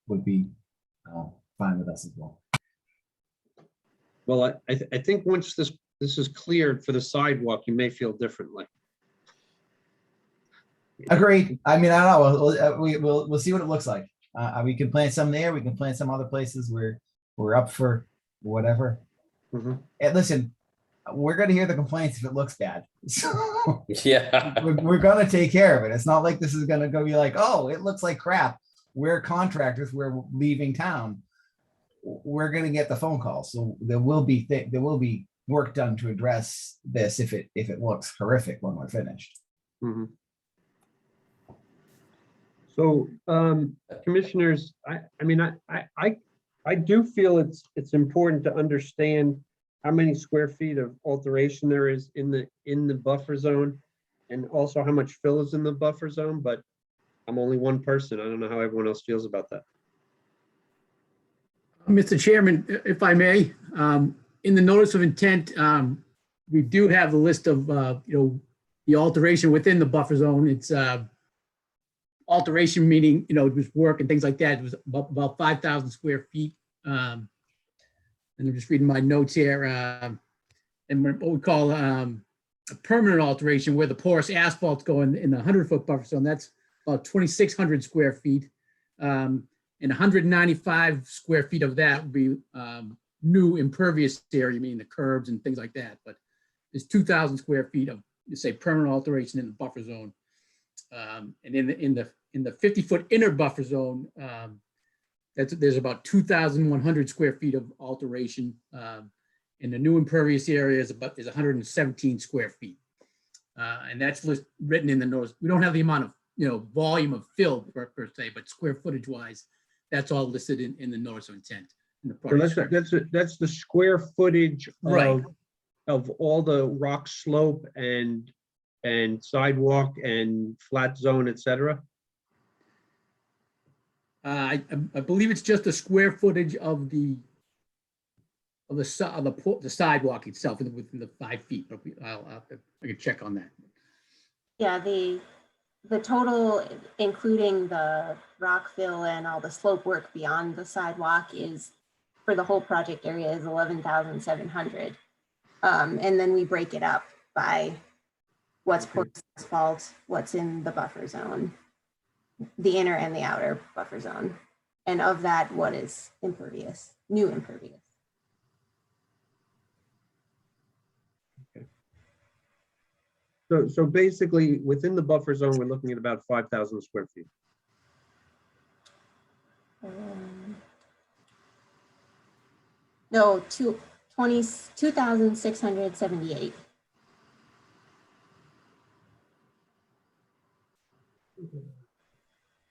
Would be fine with us as well. Well, I think once this is cleared for the sidewalk, you may feel differently. Agreed. I mean, I don't know. We'll see what it looks like. We can plant some there. We can plant some other places. we're up for whatever. Mhm. And listen, we're gonna hear the complaints if it looks bad. So Yeah. we're gonna take care of it. It's not like this is gonna go be like, oh, it looks like crap. We're contractors, we're leaving town. We're gonna get the phone calls. So there will be work done to address this if it looks horrific when we're finished. Mhm. So, commissioners, I mean, I do feel it's important to understand how many square feet of alteration there is in the buffer zone, and also how much fill is in the buffer zone, but I'm only one person. I don't know how everyone else feels about that. Mr. Chairman, if I may, in the notice of intent, we do have the list of, the alteration within the buffer zone. It's alteration meaning, it was work and things like that. It was about 5,000 square feet. And I'm just reading my notes here. And what we call a permanent alteration where the porous asphalt's going in the 100-foot buffer zone, that's about 2,600 square feet. And 195 square feet of that would be new impervious area, meaning the curbs and things like that. But there's 2,000 square feet of, say, permanent alteration in the buffer zone. And in the 50-foot inner buffer zone, there's about 2,100 square feet of alteration. And the new impervious area is 117 square feet. And that's written in the notice. We don't have the amount of volume of fill per se, but square footage wise, that's all listed in the notice of intent. In the So project. that's the square footage Right. of all the rock slope and sidewalk and flat zone, et cetera. I believe it's just the square footage of the sidewalk itself within the 5 feet. But I can check on that. Yeah, the total, including the rock fill and all the slope work beyond the sidewalk, is for the whole project area is 11,700. And then we break it up by what's porous asphalt, what's in the buffer zone, the inner and the outer buffer zone. And of that, what is impervious, new impervious. So basically, within the buffer zone, we're looking at about 5,000 square feet. No, 2,678.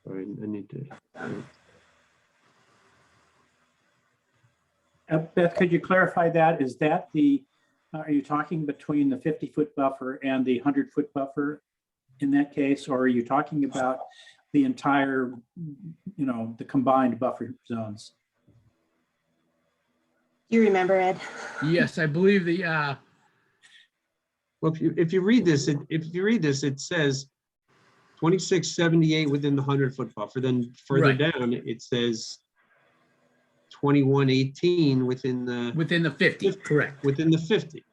Sorry, I need to. Beth, could you clarify that? Is that are you talking between the 50-foot buffer and the 100-foot buffer in that case? Or are you talking about the entire, the combined buffer zones? Do you remember, Ed? Yes, I believe the Well, if you read this, it says 2678 within the 100-foot buffer. Then further Right. down, it says 2118 within the 50, correct. within the 50.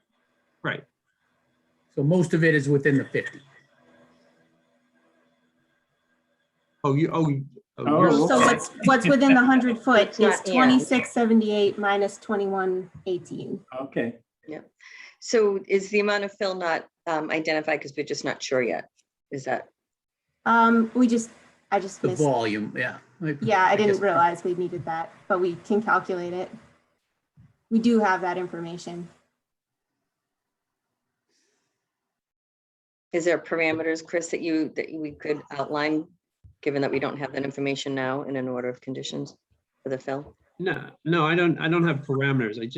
Right. So most of it is within the 50. You're So what's within the 100-foot It's is not in. 2678 minus 2118. Okay. So is the amount of fill not identified because we're just not sure yet? Is that? I just The missed. volume, yeah. Yeah, I didn't guess- realize we needed that, but we can calculate it. We do have that information. Is there parameters, Chris, that we could outline, given that we don't have that information now in an order of conditions for the fill? No, I don't have parameters. I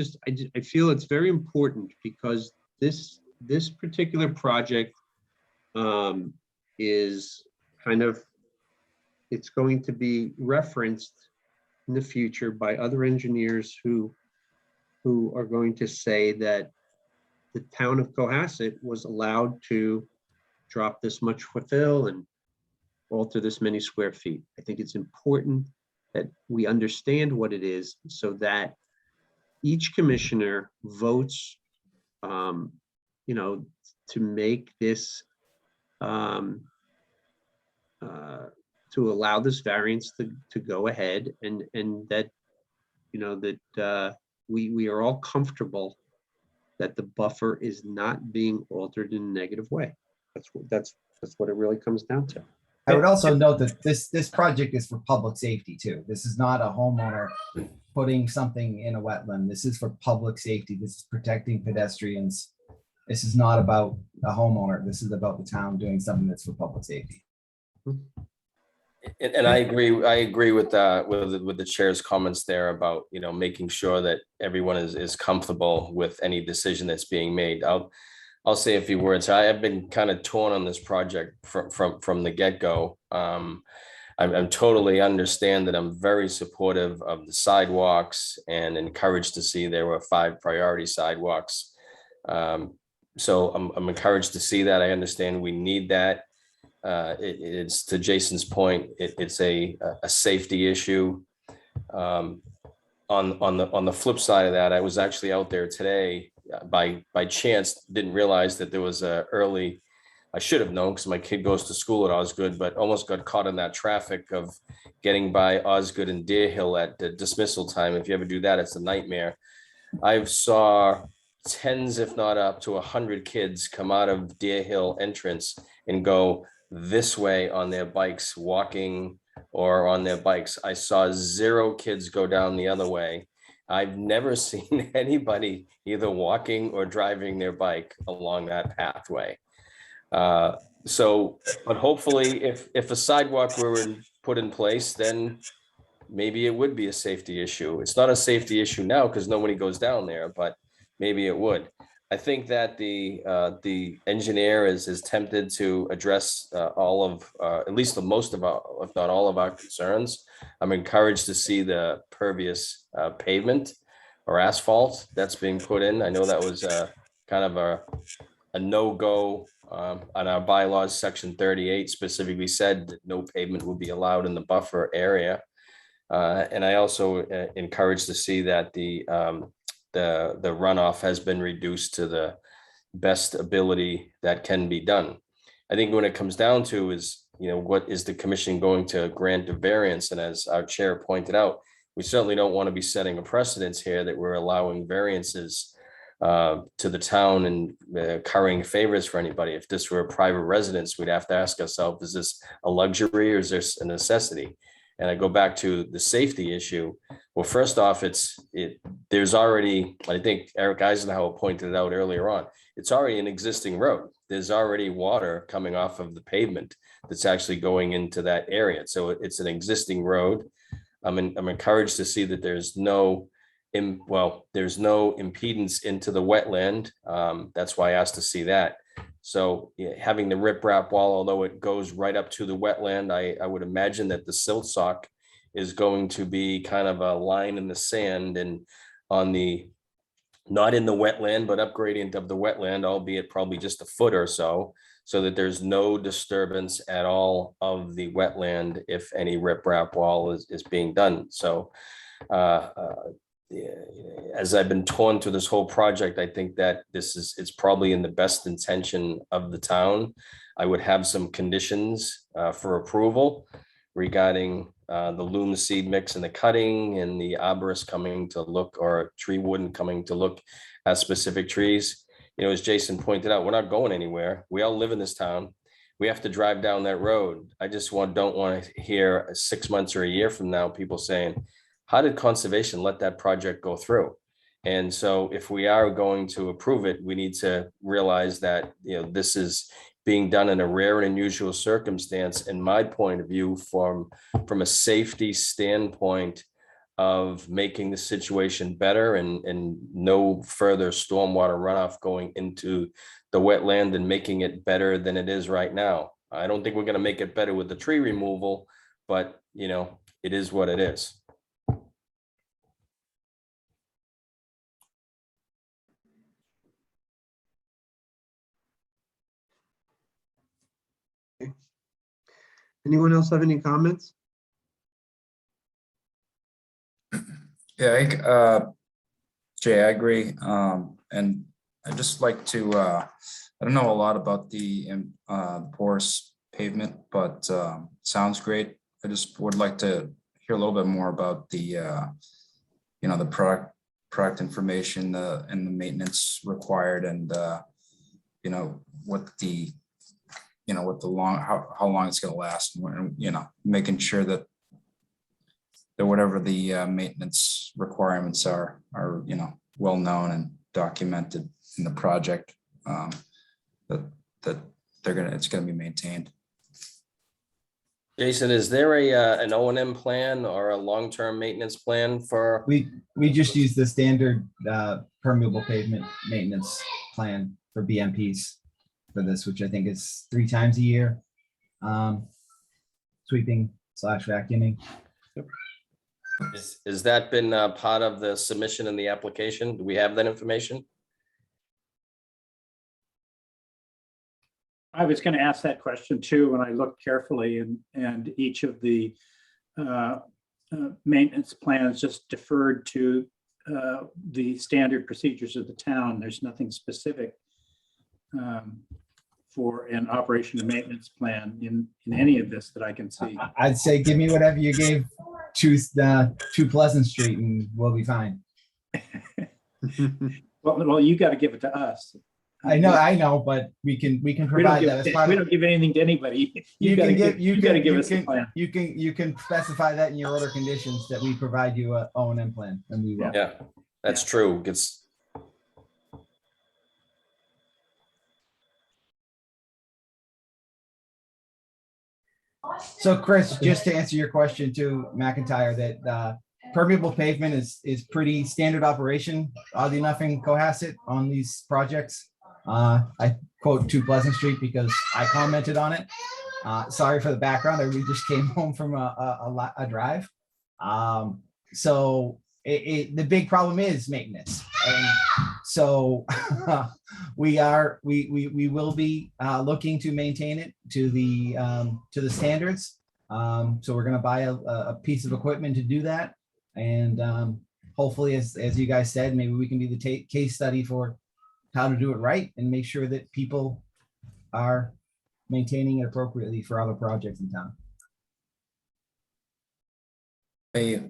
feel it's very important because this particular project is kind of, it's going to be referenced in the future by other engineers who are going to say that the town of Cohasset was allowed to drop this much fill and alter this many square feet. I think it's important that we understand what it is so that each commissioner votes, to make this, to allow this variance to go ahead, and that, that we are all comfortable that the buffer is not being altered in a negative way. That's what it really comes down to. I would also note that this project is for public safety too. This is not a homeowner putting something in a wetland. This is for public safety. This is protecting pedestrians. This is not about a homeowner. This is about the town doing something that's for public safety. And I agree with the chair's comments there about, making sure that everyone is comfortable with any decision that's being made. I'll say a few words. I have been kind of torn on this project from the get-go. I'm totally understand that I'm very supportive of the sidewalks and encouraged to see there were 5 priority sidewalks. So I'm encouraged to see that. I understand we need that. It's to Jason's point, it's a safety issue. On the flip side of that, I was actually out there today by chance, didn't realize that there was I should have known because my kid goes to school at Osgood, but almost got caught in that traffic of getting by Osgood and Deer Hill at the dismissal time. If you ever do that, it's a nightmare. I saw tens, if not up to 100 kids come out of Deer Hill entrance and go this way on their bikes, walking or on their bikes. I saw 0 kids go down the other way. I've never seen anybody either walking or driving their bike along that pathway. But hopefully if a sidewalk were put in place, then maybe it would be a safety issue. It's not a safety issue now because nobody goes down there, but maybe it would. I think that the engineer is tempted to address all of, at least the most of our, if not all of our concerns. I'm encouraged to see the pervious pavement or asphalt that's being put in. I know that was kind of a no-go on our bylaws. Section 38 specifically said that no pavement would be allowed in the buffer area. And I also encouraged to see that the runoff has been reduced to the best ability that can be done. I think when it comes down to is, what is the commission going to grant a variance? And as our chair pointed out, we certainly don't want to be setting a precedence here that we're allowing variances to the town and currying favors for anybody. If this were a private residence, we'd have to ask ourselves, is this a luxury or is this a necessity? And I go back to the safety issue. Well, first off, there's already, I think Eric Eisenhower pointed it out earlier on, it's already an existing road. There's already water coming off of the pavement that's actually going into that area. So it's an existing road. I'm encouraged to see that there's no impedance into the wetland. That's why I asked to see that. So having the riprap wall, although it goes right up to the wetland, I would imagine that the silt sock is going to be kind of a line in the sand and on the, not in the wetland, but up gradient of the wetland, albeit probably just a foot or so that there's no disturbance at all of the wetland if any riprap wall is being done. So as I've been torn through this whole project, I think that it's probably in the best intention of the town. I would have some conditions for approval regarding the loam seed mix and the cutting and the arborist coming to look, or tree warden coming to look at specific trees. As Jason pointed out, we're not going anywhere. We all live in this town. We have to drive down that road. I just don't want to hear 6 months or a year from now, people saying, how did conservation let that project go through? And so if we are going to approve it, we need to realize that, this is being done in a rare and unusual circumstance, in my point of view, from a safety standpoint of making the situation better and no further stormwater runoff going into the wetland and making it better than it is right now. I don't think we're going to make it better with the tree removal, but it is what it is. Anyone else have any comments? Yeah, Jay, I agree. And I just like to, I don't know a lot about the porous pavement, but sounds great. I just would like to hear a little bit more about the you know, the product information, and the maintenance required, and you know, what the how long it's gonna last, and you know, making sure that whatever the maintenance requirements are, you know, well known and documented in the project, that it's gonna be maintained. Jason, is there an O&M plan or a long-term maintenance plan for? We just use the standard permeable pavement maintenance plan for BMPs for this, which I think is 3 times a year. Sweeping / vacuuming. Is that been part of the submission and the application? Do we have that information? I was going to ask that question too, when I looked carefully, and each of the maintenance plans just deferred to the standard procedures of the town. There's nothing specific for an operation and maintenance plan in any of this that I can see. I'd say give me whatever you gave to Pleasant Street and we'll be fine. Well, you got to give it to us. I know, but we can provide that as part We of. don't give anything to anybody. You got can to give us the plan. You can specify that in your order conditions that we provide you a O&M plan, and we will. Yeah, that's true. It's So Chris, just to answer your question to McIntyre, that permeable pavement is pretty standard operation, oddly enough, in Cohasset on these projects. I quote 2 Pleasant Street because I commented on it. Sorry for the background. We just came home from a drive. So the big problem is maintenance. And so we will be looking to maintain it to the standards. So we're going to buy a piece of equipment to do that. And hopefully, as you guys said, maybe we can be the case study for how to do it right and make sure that people are maintaining it appropriately for other projects in town. Hey,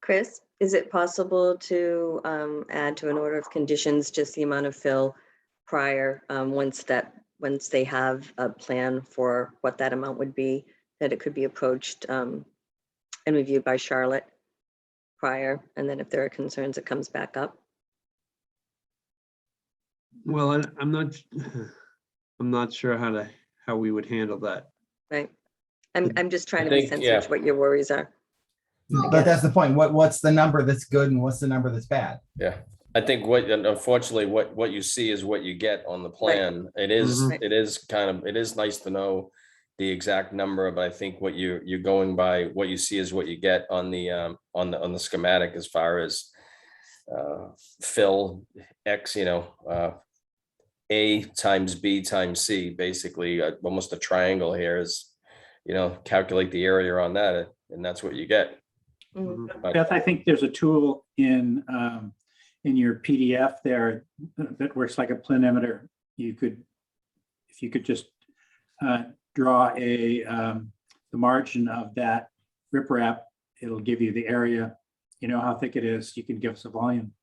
Chris, is it possible to add to an order of conditions just the amount of fill prior, once they have a plan for what that amount would be, that it could be approached and reviewed by Charlotte prior, and then if there are concerns, it comes back up? Well, I'm not sure how we would handle that. Right. I'm just trying to I be think, sensitive to what your worries are. But that's the point. What's the number that's good and what's the number that's bad? Yeah, I think unfortunately, what you see is what you get on the plan. It is, Mhm. it is nice to know the exact number, but I think what you're going by, what you see is what you get on the schematic as far as fill X, A times B times C, basically almost a triangle here is, calculate the area on that, and that's what you get. Mhm. Beth, I think there's a tool in your PDF there that works like a planimeter. If you could just draw the margin of that riprap, it'll give you the area. You know how thick it is. You can give us a volume.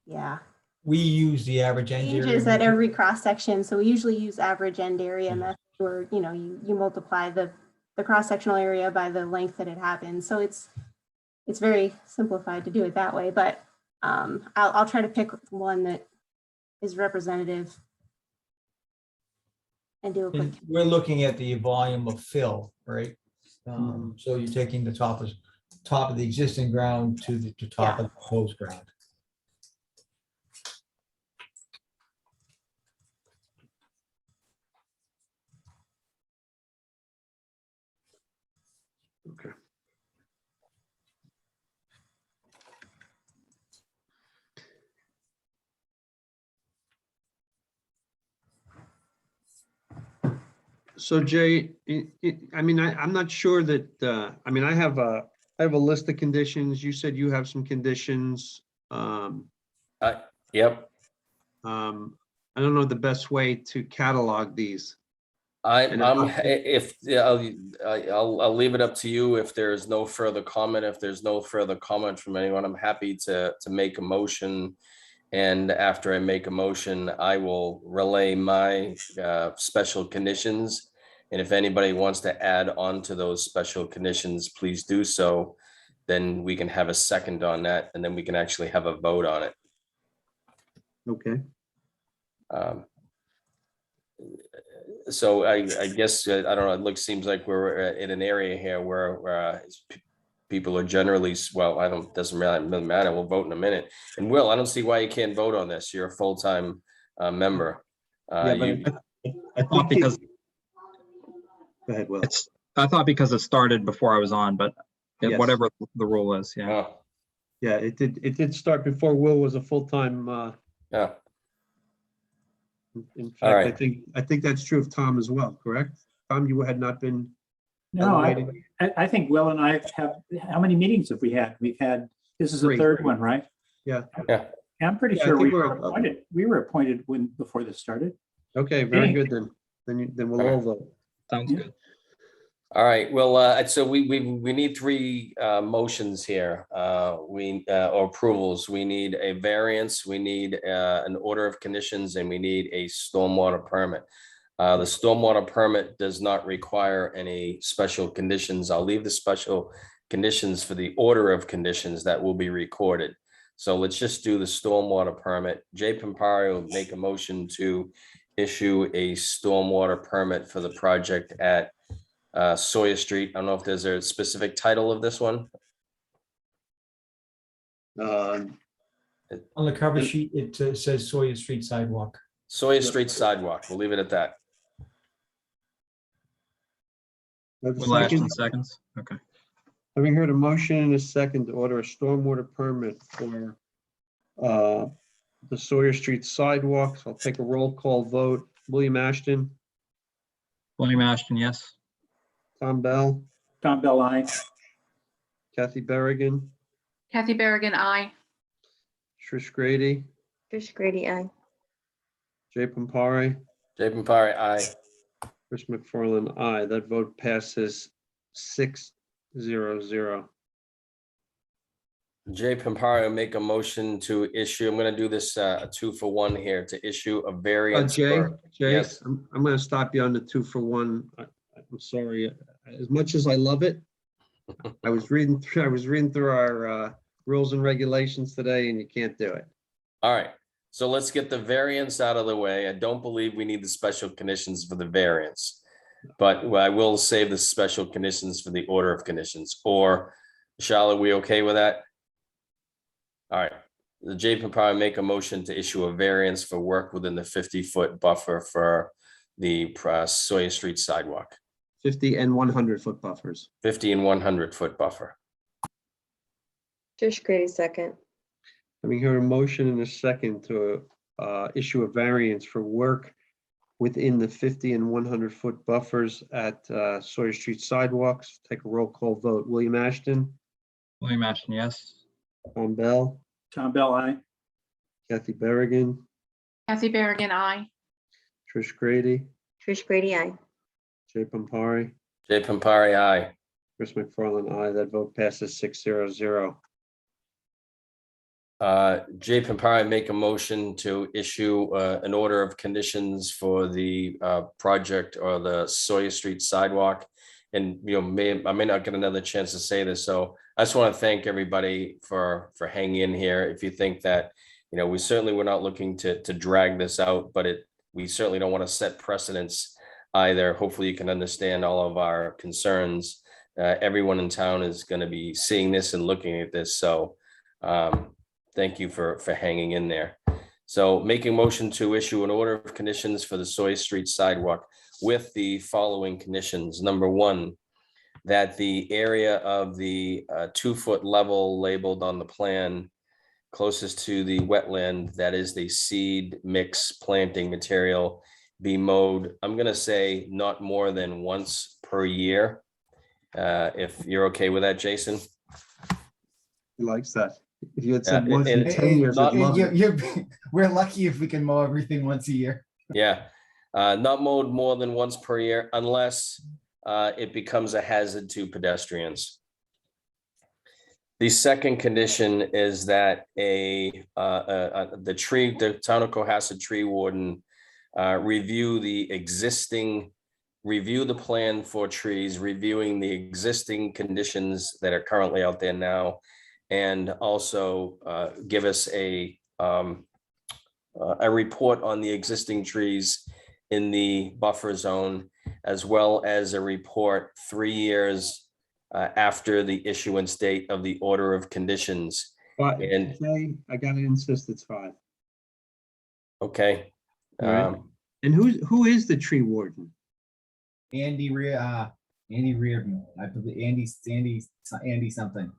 Yeah, We use the average end changes area. at every cross section. So we usually use average end area method, where you multiply the cross-sectional area by the length that it happens. So it's very simplified to do it that way, but I'll try to pick one that is representative and do a quick. And we're looking at the volume of fill, right? So you're taking the top of the existing ground to the top of the proposed ground. So Jay, I mean, I'm not sure that, I mean, I have a list of conditions. You said you have some conditions. Yep, I don't know the best way to catalog these. And I'll leave it up to you. If there's no further comment, from anyone, I'm happy to make a motion. And after I make a motion, I will relay my special conditions. And if anybody wants to add on to those special conditions, please do so. Then we can have a second on that, and then we can actually have a vote on it. Okay. So I guess, I don't know, seems like we're in an area here where people are generally, well, doesn't really matter. We'll vote in a minute. And Will, I don't see why you can't vote on this. You're a full-time member. Yeah, but I thought because Go ahead, Will. I thought because it started before I was on, but Yes. whatever the rule is, yeah. Oh, Yeah, it did start before Will was a full-time. yeah. In fact, All right. I think that's true of Tom as well, correct? Tom, you had not been. No, elevated? I think Will and I have, how many meetings have we had? We've had, this is the 3. third one, right? Yeah. Yeah. I'm pretty Yeah, I sure think we were appointed before this started. Okay, very Hey. good then. Then we'll all vote. Sounds Yeah. good. All right, well, so we need 3 motions here, or approvals. We need a variance, we need an order of conditions, and we need a stormwater permit. The stormwater permit does not require any special conditions. I'll leave the special conditions for the order of conditions that will be recorded. So let's just do the stormwater permit. Jay Pampari will make a motion to issue a stormwater permit for the project at Sawyer Street. I don't know if there's a specific title of this one. Um, On the cover sheet, it says Sawyer Street sidewalk. Sawyer Street sidewalk. We'll leave it at that. have a Will Ashton second? seconds. Okay. Having heard a motion and a second to order a stormwater permit for the Sawyer Street sidewalks, I'll take a roll call vote. William Ashton, William Ashton, yes. Tom Bell, Tom Bell, aye. Kathy Berrigan, Kathy Berrigan, aye. Trish Grady, Trish Grady, aye. Jay Pampari, Jay Pampari, aye. Chris McFarland, aye. That vote passes 6-0-0. Jay Pampari will make a motion to issue, I'm gonna do this a 2-for-1 here, to issue a variance. Jay, Yes. I'm going to stop you on the 2-for-1. I'm sorry. As much as I love it, I was reading through our rules and regulations today, and you can't do it. All right, so let's get the variance out of the way. I don't believe we need the special conditions for the variance, but I will save the special conditions for the order of conditions. Or, Charlotte, we okay with that? All right, the Jay Pampari make a motion to issue a variance for work within the 50-foot buffer for the Sawyer Street sidewalk, 50 and 100-foot buffers. 50 and 100-foot buffer. Trish Grady, second. Having heard a motion and a second to issue a variance for work within the 50 and 100-foot buffers at Sawyer Street sidewalks, take a roll call vote. William Ashton, William Ashton, yes. Tom Bell, Tom Bell, aye. Kathy Berrigan, Kathy Berrigan, aye. Trish Grady, Trish Grady, aye. Jay Pampari, Jay Pampari, aye. Chris McFarland, aye. That vote passes 6-0-0. Jay Pampari make a motion to issue an order of conditions for the project or the Sawyer Street sidewalk. And, I may not get another chance to say this, so I just want to thank everybody for hanging in here. If you think that, we certainly were not looking to drag this out, but we certainly don't want to set precedents either. Hopefully you can understand all of our concerns. Everyone in town is going to be seeing this and looking at this, so thank you for hanging in there. So making motion to issue an order of conditions for the Sawyer Street sidewalk with the following conditions. Number 1, that the area of the 2-foot level labeled on the plan closest to the wetland, that is the seed mix planting material, be mowed, I'm gonna say not more than once per year. If you're okay with that, Jason? He likes that. If you had Yeah, said once in it- 10 years, I'd not- love it. We're lucky if we can mow everything once a year. Yeah, not mowed more than once per year unless it becomes a hazard to pedestrians. The second condition is that the town of Cohasset tree warden review the plan for trees, reviewing the existing conditions that are currently out there now, and also give us a report on the existing trees in the buffer zone, as well as a report 3 years after the issuance date of the order of conditions. But And- Jay, I gotta insist it's 5. Okay. All right. And who is the tree warden? Andy Reardon, I believe Andy something.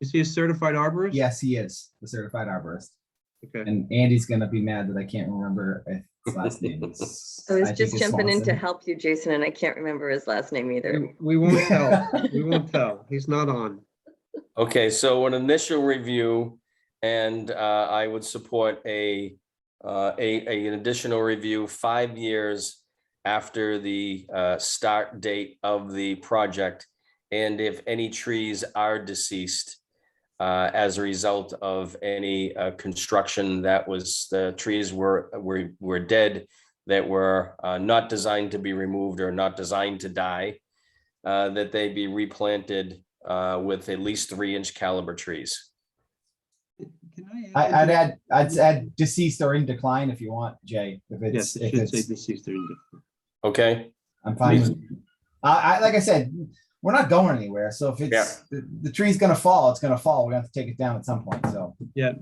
Is he a certified arborist? Yes, he is the certified arborist. Okay. And Andy's gonna be mad that I can't remember his last name. I was just jumping in to help you, Jason, and I can't remember his last name either. We won't tell. We won't tell. He's not on. Okay, so an initial review, and I would support an additional review 5 years after the start date of the project. And if any trees are deceased as a result of any construction that was, the trees were dead, that were not designed to be removed or not designed to die, that they be replanted with at least 3-inch caliber trees. Can I add? I'd add deceased or in decline if you want, Jay. If Yes, it's it if should say it's deceased or indifferent. Okay, I'm fine with. I like I said, we're not going anywhere. So if it's the tree's gonna fall, it's gonna fall. We have to take it down at some point. So Yeah,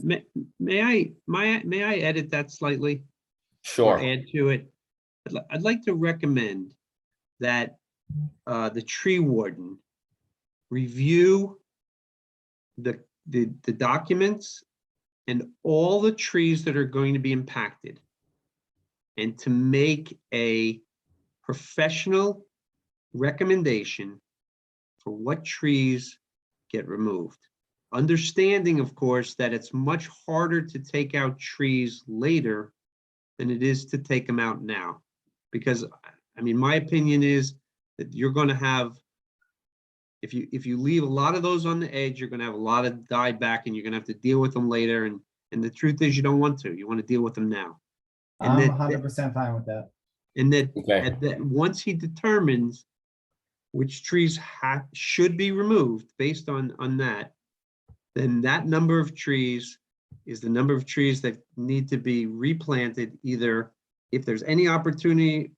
may I edit that slightly? sure. Or add to it? I'd like to recommend that the tree warden review the documents and all the trees that are going to be impacted, and to make a professional recommendation for what trees get removed. Understanding, of course, that it's much harder to take out trees later than it is to take them out now. Because, I mean, my opinion is that you're going to have, if you leave a lot of those on the edge, you're going to have a lot of dieback, and you're going to have to deal with them later. And the truth is, you don't want to. You want to deal with them now. And I'm that- 100% fine with that. And that, Okay. and that once he determines which trees should be removed based on that, then that number of trees is the number of trees that need to be replanted, either if there's any opportunity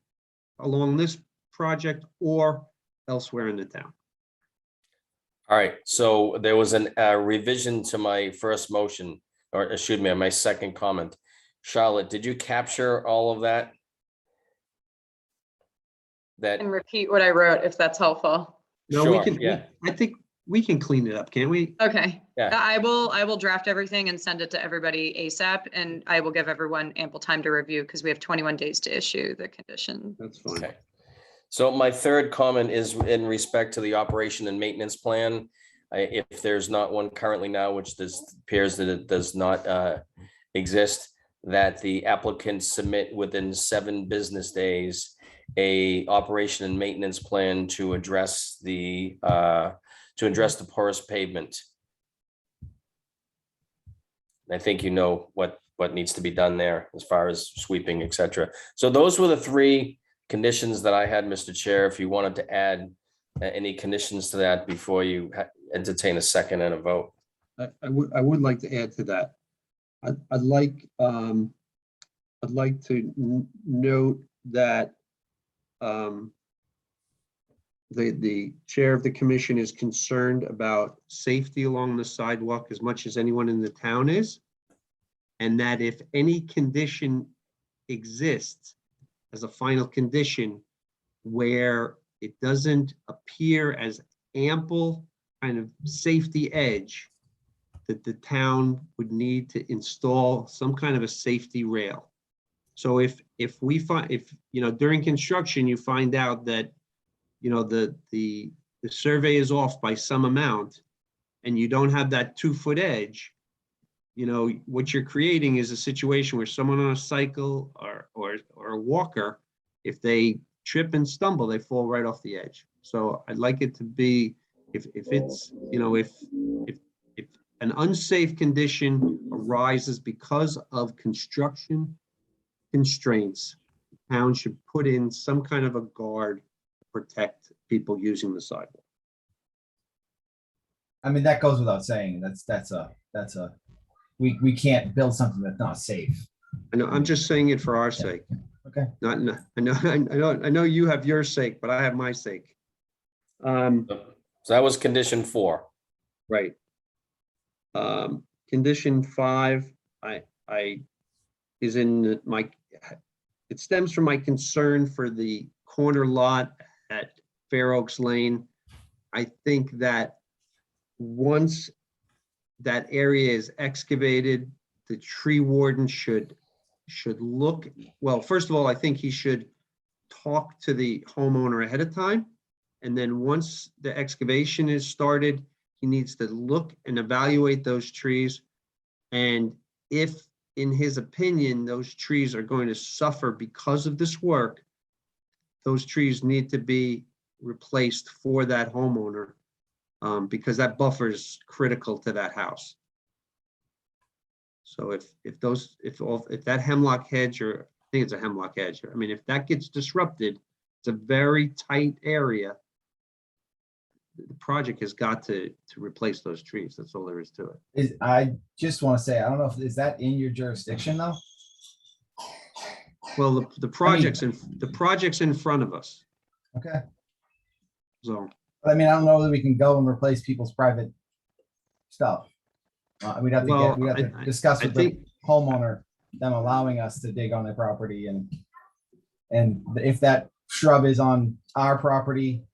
along this project or elsewhere in the town. All right, so there was a revision to my first motion, or excuse me, my second comment. Charlotte, did you capture all of that? And repeat what I wrote, if that's helpful. No, we Sure, can, yeah. I think we can clean it up, can't we? Okay. Yeah. I will draft everything and send it to everybody ASAP, and I will give everyone ample time to review because we have 21 days to issue the condition. That's fine. Okay. So my third comment is in respect to the operation and maintenance plan. If there's not one currently now, which appears that it does not exist, that the applicant submit within 7 business days a operation and maintenance plan to address the porous pavement. I think you know what needs to be done there as far as sweeping, et cetera. So those were the 3 conditions that I had, Mr. Chair. If you wanted to add any conditions to that before you entertain a second and a vote. I would like to add to that. I'd like to note that the chair of the commission is concerned about safety along the sidewalk as much as anyone in the town is. And that if any condition exists as a final condition where it doesn't appear as ample kind of safety edge, that the town would need to install some kind of a safety rail. So if we find, if, during construction, you find out that, the survey is off by some amount and you don't have that 2-foot edge, what you're creating is a situation where someone on a cycle or a walker, if they trip and stumble, they fall right off the edge. So I'd like it to be, if it's, if an unsafe condition arises because of construction constraints, the town should put in some kind of a guard to protect people using the sidewalk. I mean, that goes without saying. We can't build something that's not safe. I know, I'm just saying it for our sake. Okay. I know you have your sake, but I have my sake. So that was condition 4. Right. Condition 5, is in it stems from my concern for the corner lot at Fair Oaks Lane. I think that once that area is excavated, the tree warden should look, well, first of all, I think he should talk to the homeowner ahead of time. And then once the excavation is started, he needs to look and evaluate those trees. And if, in his opinion, those trees are going to suffer because of this work, those trees need to be replaced for that homeowner, because that buffer is critical to that house. So if that hemlock hedge, or I think it's a hemlock hedge, I mean, if that gets disrupted, it's a very tight area. The project has got to replace those trees. That's all there is to it. I just want to say, I don't know if, is that in your jurisdiction though? Well, the project's in front of us. Okay. So, I mean, I don't know that we can go and replace people's private stuff. We'd have to Well, we'd have to discuss I with think- the homeowner, them allowing us to dig on their property, and if that shrub is on our property,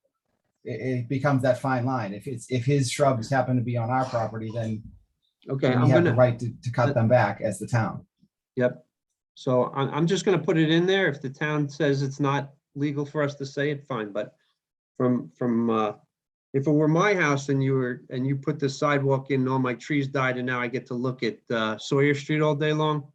it becomes that fine line. If his shrubs happen to be on our property, then okay, we I'm have the gonna, right to cut them back as the town. yep. So I'm just gonna put it in there. If the town says it's not legal for us to say it, fine, but if it were my house and you put the sidewalk in, all my trees died, and now I get to look at Sawyer Street all day long,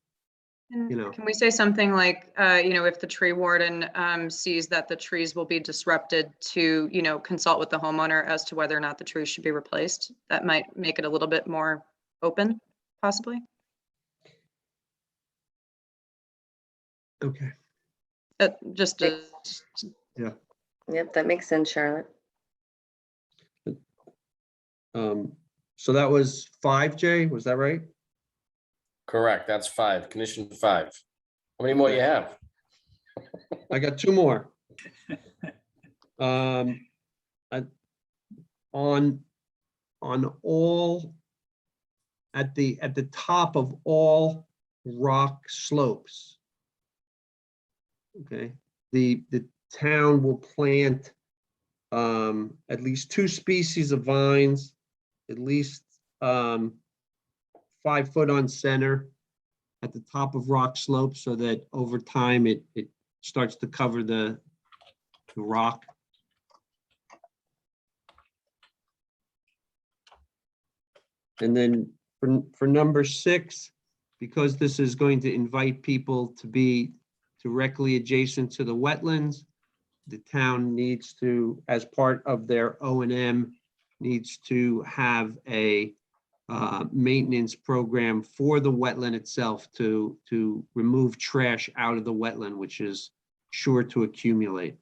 Can we say something like, if the tree warden sees that the trees will be disrupted, to, consult with the homeowner as to whether or not the trees should be replaced? That might make it a little bit more open, possibly. okay. Just Yeah. Yep, that makes sense, Charlotte. So that was 5, Jay, was that right? Correct. That's 5. Condition 5. How many more you have? I got 2 more. On all, at the top of all rock slopes. Okay, the town will plant at least 2 species of vines, at least 5 foot on center at the top of rock slopes, so that over time it starts to cover the rock. And then for number 6, because this is going to invite people to be directly adjacent to the wetlands, the town needs to, as part of their O&M, needs to have a maintenance program for the wetland itself to remove trash out of the wetland, which is sure to accumulate.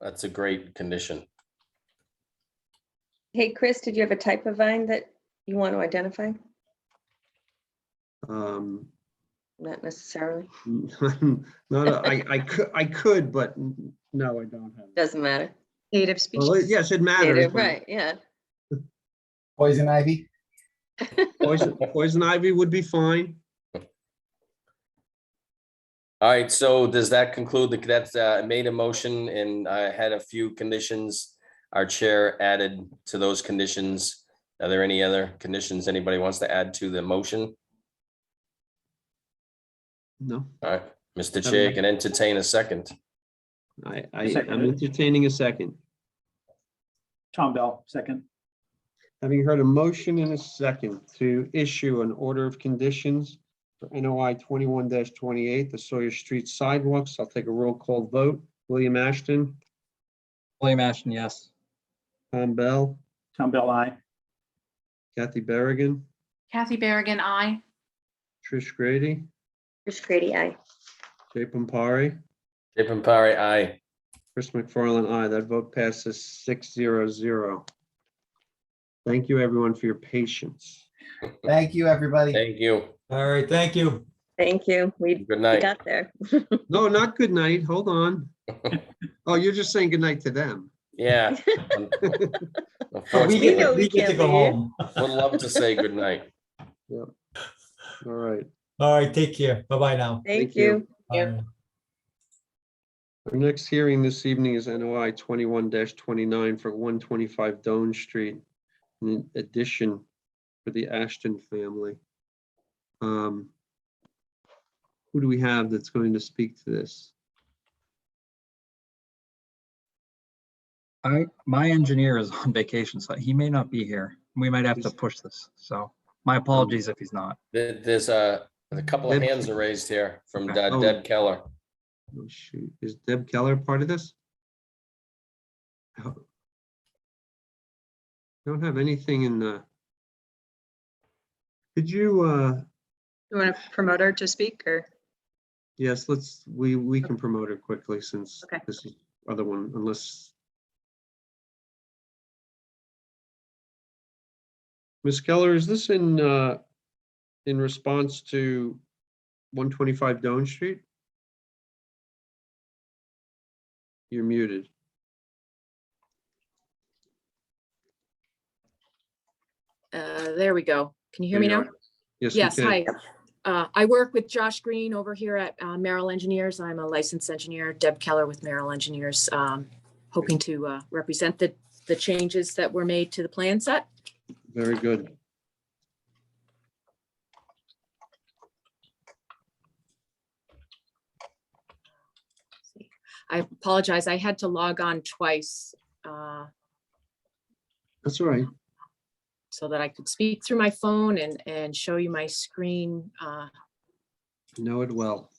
That's a great condition. Hey, Chris, did you have a type of vine that you want to identify? Not necessarily. I could, but no, I don't have it. Doesn't matter. native species. Well, yes, it matters. Native, but right, yeah. Poison ivy? Poison ivy would be fine. All right, so does that conclude that's made a motion, and I had a few conditions. Our chair added to those conditions Are there any other conditions anybody wants to add to the motion? No, All right, Mr. Chair can entertain a second. I'm Second it. entertaining a second. Tom Bell, second. Having heard a motion and a second to issue an order of conditions for NOI 21-28, the Sawyer Street sidewalks, I'll take a roll call vote. William Ashton, William Ashton, yes. Tom Bell, Tom Bell, aye. Kathy Berrigan, Kathy Berrigan, aye. Trish Grady, Chris Grady, aye. Jay Pampari, Jay Pampari, aye. Chris McFarland, aye. That vote passes 6-0. Thank you, everyone, for your patience. Thank you, everybody. Thank you. All right, thank you. Thank you. We Good night. got there. No, not good night. Hold on. Oh, you're just saying good night to them. Yeah. We know we We get to can't go leave. home. Would love to say good night. Yep. All right. All right, take care. Bye-bye now. Thank Thank you. you. Bye. Our next hearing this evening is NOI 21-29 for 125 Doan Street, in addition for the Ashton family. Who do we have that's going to speak to this? My engineer is on vacation, so he may not be here. We might have to push this. So my apologies if he's not. There's a couple of hands are raised here from Oh. Deb Keller. Oh, shoot. Is Deb Keller part of this? Oh. Don't have anything in the. Could you, You want to promote her to speak or? yes, we can promote her quickly since Okay. this is other one, unless. Ms. Keller, is this in response to 125 Doan Street? You're muted. There we go. Can you hear me There you now? are. Yes, we Yes, can. hi. I work with Josh Green over here at Merrill Engineers. I'm a licensed engineer, Deb Keller with Merrill Engineers, hoping to represent the changes that were made to the plan set. Very good. I apologize. I had to log on twice That's all right. so that I could speak through my phone and show you my screen. Know it well.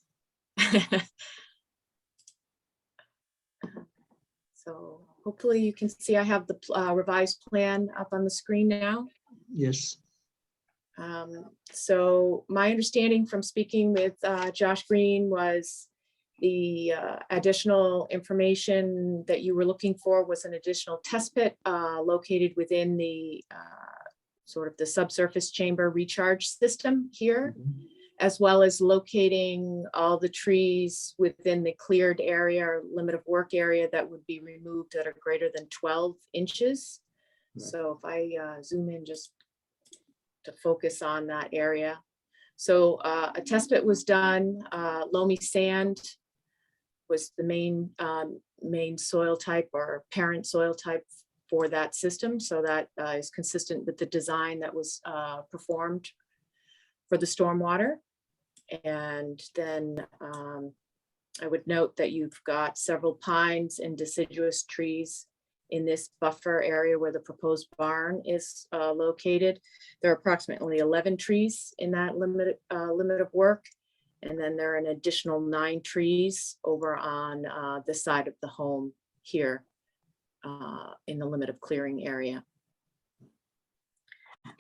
So hopefully you can see I have the revised plan up on the screen now. Yes. So my understanding from speaking with Josh Green was the additional information that you were looking for was an additional test pit located within the sort of the subsurface chamber recharge system here, as well as locating all the trees within the cleared area or limit of work area that would be removed that are greater than 12 inches. Right. So if I zoom in just to focus on that area. So a test pit was done. Loamy sand was the main soil type or parent soil type for that system. So that is consistent with the design that was performed for the stormwater. And then I would note that you've got several pines and deciduous trees in this buffer area where the proposed barn is located. There are approximately 11 trees in that limit of work. And then there are an additional 9 trees over on the side of the home here in the limit of clearing area.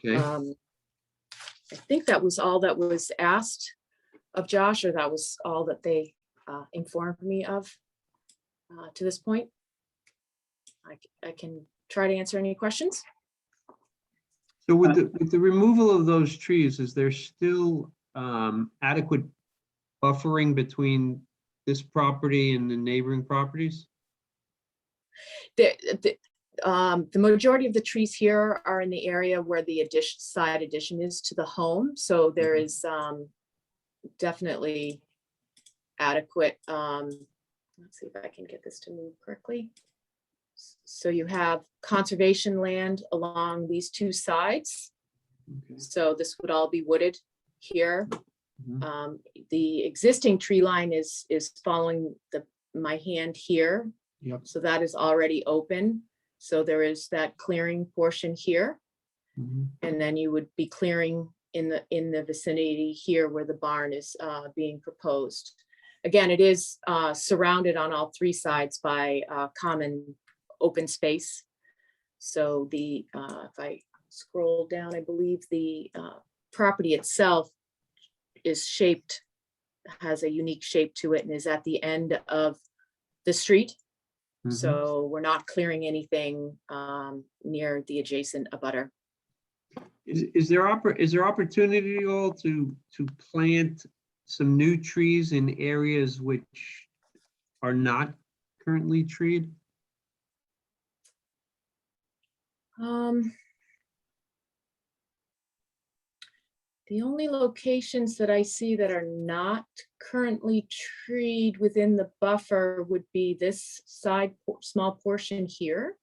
Okay. I think that was all that was asked of Josh, or that was all that they informed me of to this point. I can try to answer any questions. So with the removal of those trees, is there still adequate buffering between this property and the neighboring properties? The majority of the trees here are in the area where the side addition is to the home. So there is definitely adequate. Let's see if I can get this to move correctly. So you have conservation land along these two sides. Okay. So this would all be wooded here. Mhm. The existing tree line is following my hand here. Yep. So that is already open. So there is that clearing portion here. Mhm. And then you would be clearing in the vicinity here where the barn is being proposed. Again, it is surrounded on all three sides by common open space. So if I scroll down, I believe the property itself is shaped, has a unique shape to it, and is at the end of the street. Mhm. So we're not clearing anything near the adjacent abutter. Is there opportunity at all to plant some new trees in areas which are not currently treed? The only locations that I see that are not currently treed within the buffer would be this small portion here,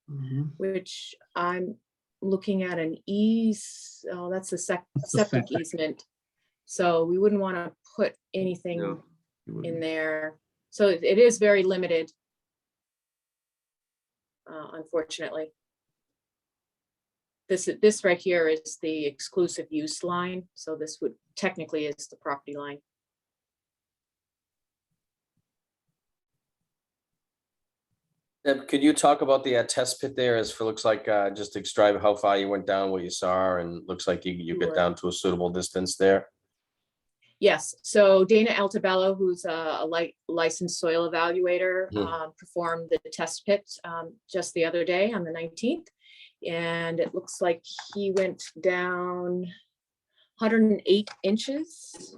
Mhm. which I'm looking at an ease. Oh, that's a septic easement. So we wouldn't want to put anything No, you in wouldn't. there. So it is very limited, unfortunately. This right here is the exclusive use line. So this would technically is the property line. Deb, could you talk about the test pit there as for looks like, just describe how far you went down, what you saw, and looks like you get Sure. down to a suitable distance there? Yes, so Dana Altabello, who's a licensed soil evaluator, performed the test pit just the other day on the 19th. And it looks like he went down 108 inches.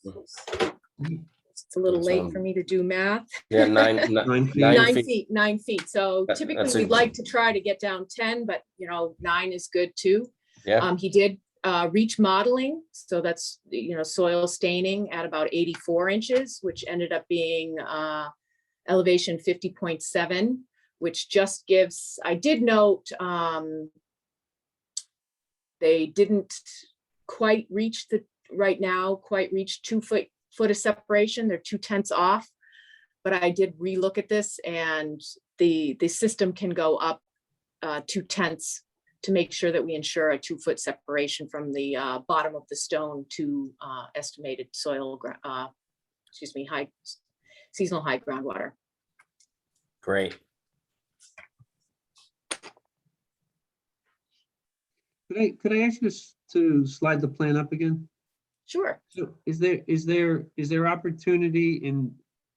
It's a little late for me to do math. Yeah, 9 feet. 9 feet. 9 feet. So That's typically a- we'd like to try to get down 10, but 9 is good too. Yeah, He did reach modeling. So that's, soil staining at about 84 inches, which ended up being elevation 50.7, which just gives, I did note, they didn't quite reach right now 2 foot of separation. They're 2/10 off. But I did relook at this, and the system can go up 2/10 to make sure that we ensure a 2 foot separation from the bottom of the stone to estimated soil, high seasonal high groundwater. great. Could I ask you to slide the plan up again? Sure. So is there opportunity in,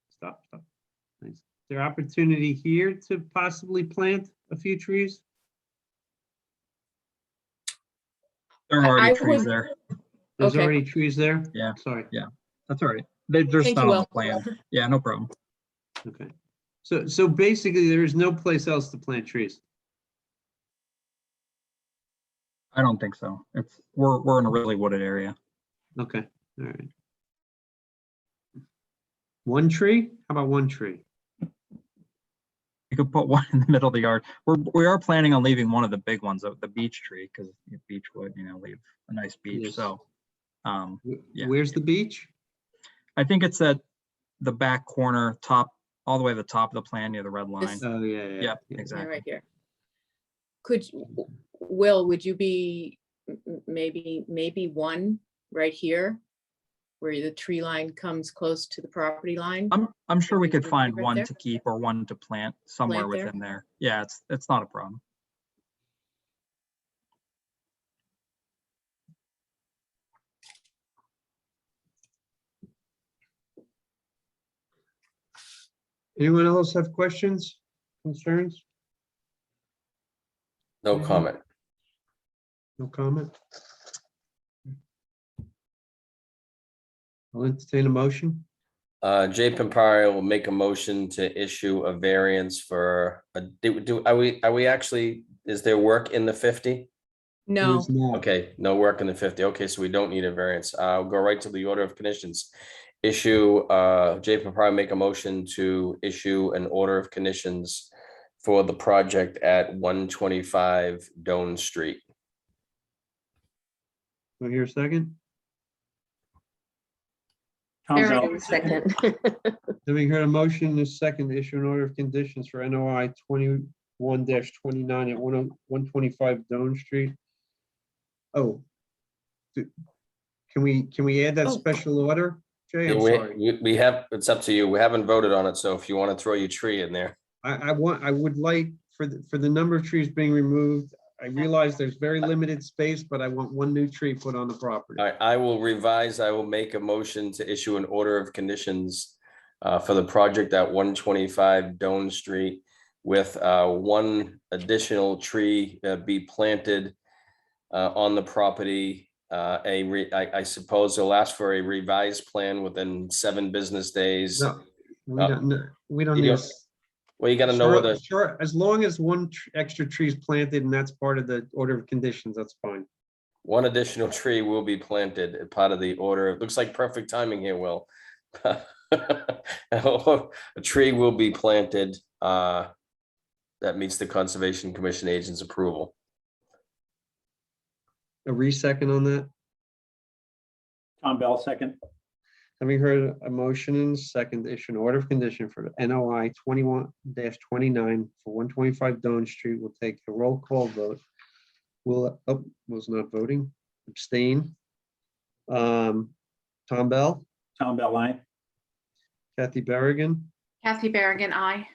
stop. Thanks. Is there opportunity here to possibly plant a few trees? There are already I trees would- there. There's Okay. already trees there? Yeah. Sorry. Yeah. That's all right. They're just Thank not you, on the Will. plan. Yeah, no problem. Okay. So basically there is no place else to plant trees. I don't think so. We're in a really wooded area. Okay, all right. One tree? How about one tree? You could put one in the middle of the yard. We are planning on leaving one of the big ones, the beech tree, because beech would, leave a nice beech. Yes. So, yeah. Where's the beach? I think it's at the back corner, all the way to the top of the plan near the red line. Oh, yeah. Yep, yeah. exactly. Right here. Will, would you be maybe one right here where the tree line comes close to the property line? I'm sure we could find Right one there? to keep or one to plant somewhere Plant there? within there. Yeah, it's not a problem. Anyone else have questions, concerns? No Mhm. comment. No comment? I'll entertain a motion. Jay Pimpari will make a motion to issue a variance for are we actually, is there work in the 50? No. There's not. Okay, no work in the 50. Okay, so we don't need a variance. I'll go right to the order of conditions. Jay Pimpari make a motion to issue an order of conditions for the project at 125 Doan Street. Do I hear a second? Tom Very Bell, good. Second. Having heard a motion, the second to issue an order of conditions for NOI 21-29 at 125 Doan Street. Oh. Can we add that Oh. special order? Jay, I'm Yeah, sorry. we have, it's up to you. We haven't voted on it, so if you want to throw your tree in there. I would like for the number of trees being removed. I realize there's very limited space, but I want one new tree put on the property. I will revise, I will make a motion to issue an order of conditions for the project at 125 Doan Street with one additional tree be planted on the property. I suppose they'll ask for a revised plan within 7 business days. No, we don't, we don't You need. don't- Well, you gotta know whether, Sure, as long as one extra tree is planted and that's part of the order of conditions, that's fine. one additional tree will be planted as part of the order. It looks like perfect timing here, Will. A tree will be planted that meets the Conservation Commission agent's approval. A re-second on that? Tom Bell, second. Having heard a motion and second to issue an order of condition for the NOI 21-29 for 125 Doan Street, we'll take a roll call vote. Was not voting, abstain. Tom Bell, Tom Bell, aye. Kathy Berrigan, Kathy Berrigan, aye.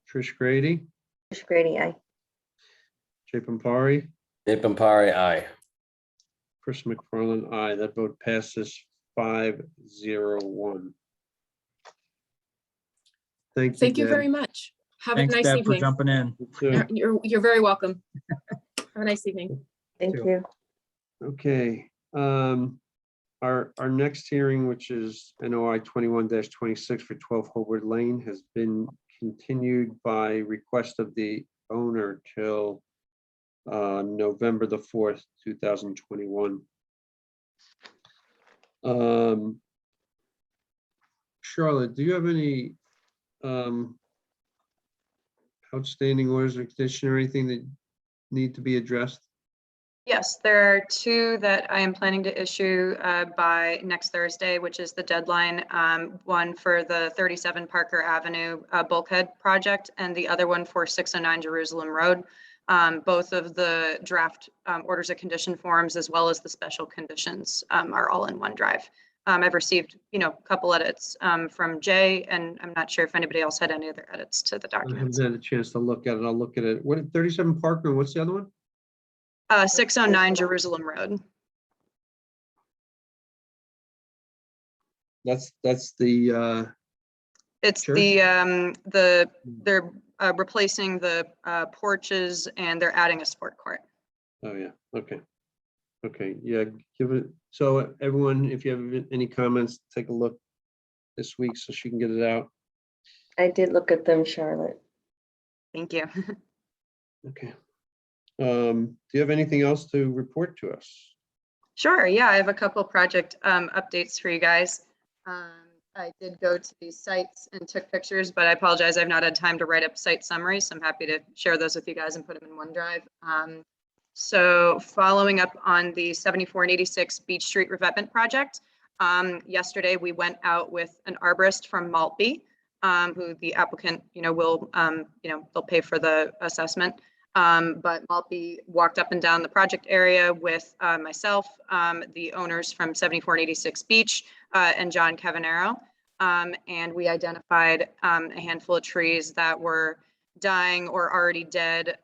Trish Grady, Trish Grady, aye. Jay Pampari, Dave Pampari, aye. Chris McFarland, aye. That vote passes 5-0-1. Thank you very much. Have Thanks, a nice Deb, for evening. jumping in. much. You're very welcome. Have a nice evening. Thank Too. you. Okay, our next hearing, which is NOI 21-26 for 12 Hobart Lane, has been continued by request of the owner till November the 4th, 2021. Charlotte, do you have any outstanding orders of condition or anything that need to be addressed? Yes, there are 2 that I am planning to issue by next Thursday, which is the deadline. One for the 37 Parker Avenue Bulkhead project and the other one for 609 Jerusalem Road. Both of the draft orders of condition forms as well as the special conditions are all in OneDrive. I've received, a couple edits from Jay, and I'm not sure if anybody else had any other edits to the I haven't documents. had a chance to look at it. I'll look at it. What, 37 Parker, what's the other one? 609 Jerusalem Road. That's the, It's Sure. they're replacing the porches and they're adding a sport court. oh yeah, okay. Okay, yeah, give it, so everyone, if you have any comments, take a look this week so she can get it out. I did look at them, Charlotte. Thank you. Okay. Do you have anything else to report to us? Sure, yeah, I have a couple project updates for you guys. I did go to these sites and took pictures, but I apologize, I've not had time to write up site summaries, so I'm happy to share those with you guys and put them in OneDrive. So following up on the 74 and 86 Beach Street revetment project, yesterday we went out with an arborist from Maltby, who the applicant, will, they'll pay for the assessment. But Maltby walked up and down the project area with myself, the owners from 74 and 86 Beach, and John Cavanero. And we identified a handful of trees that were dying or already dead.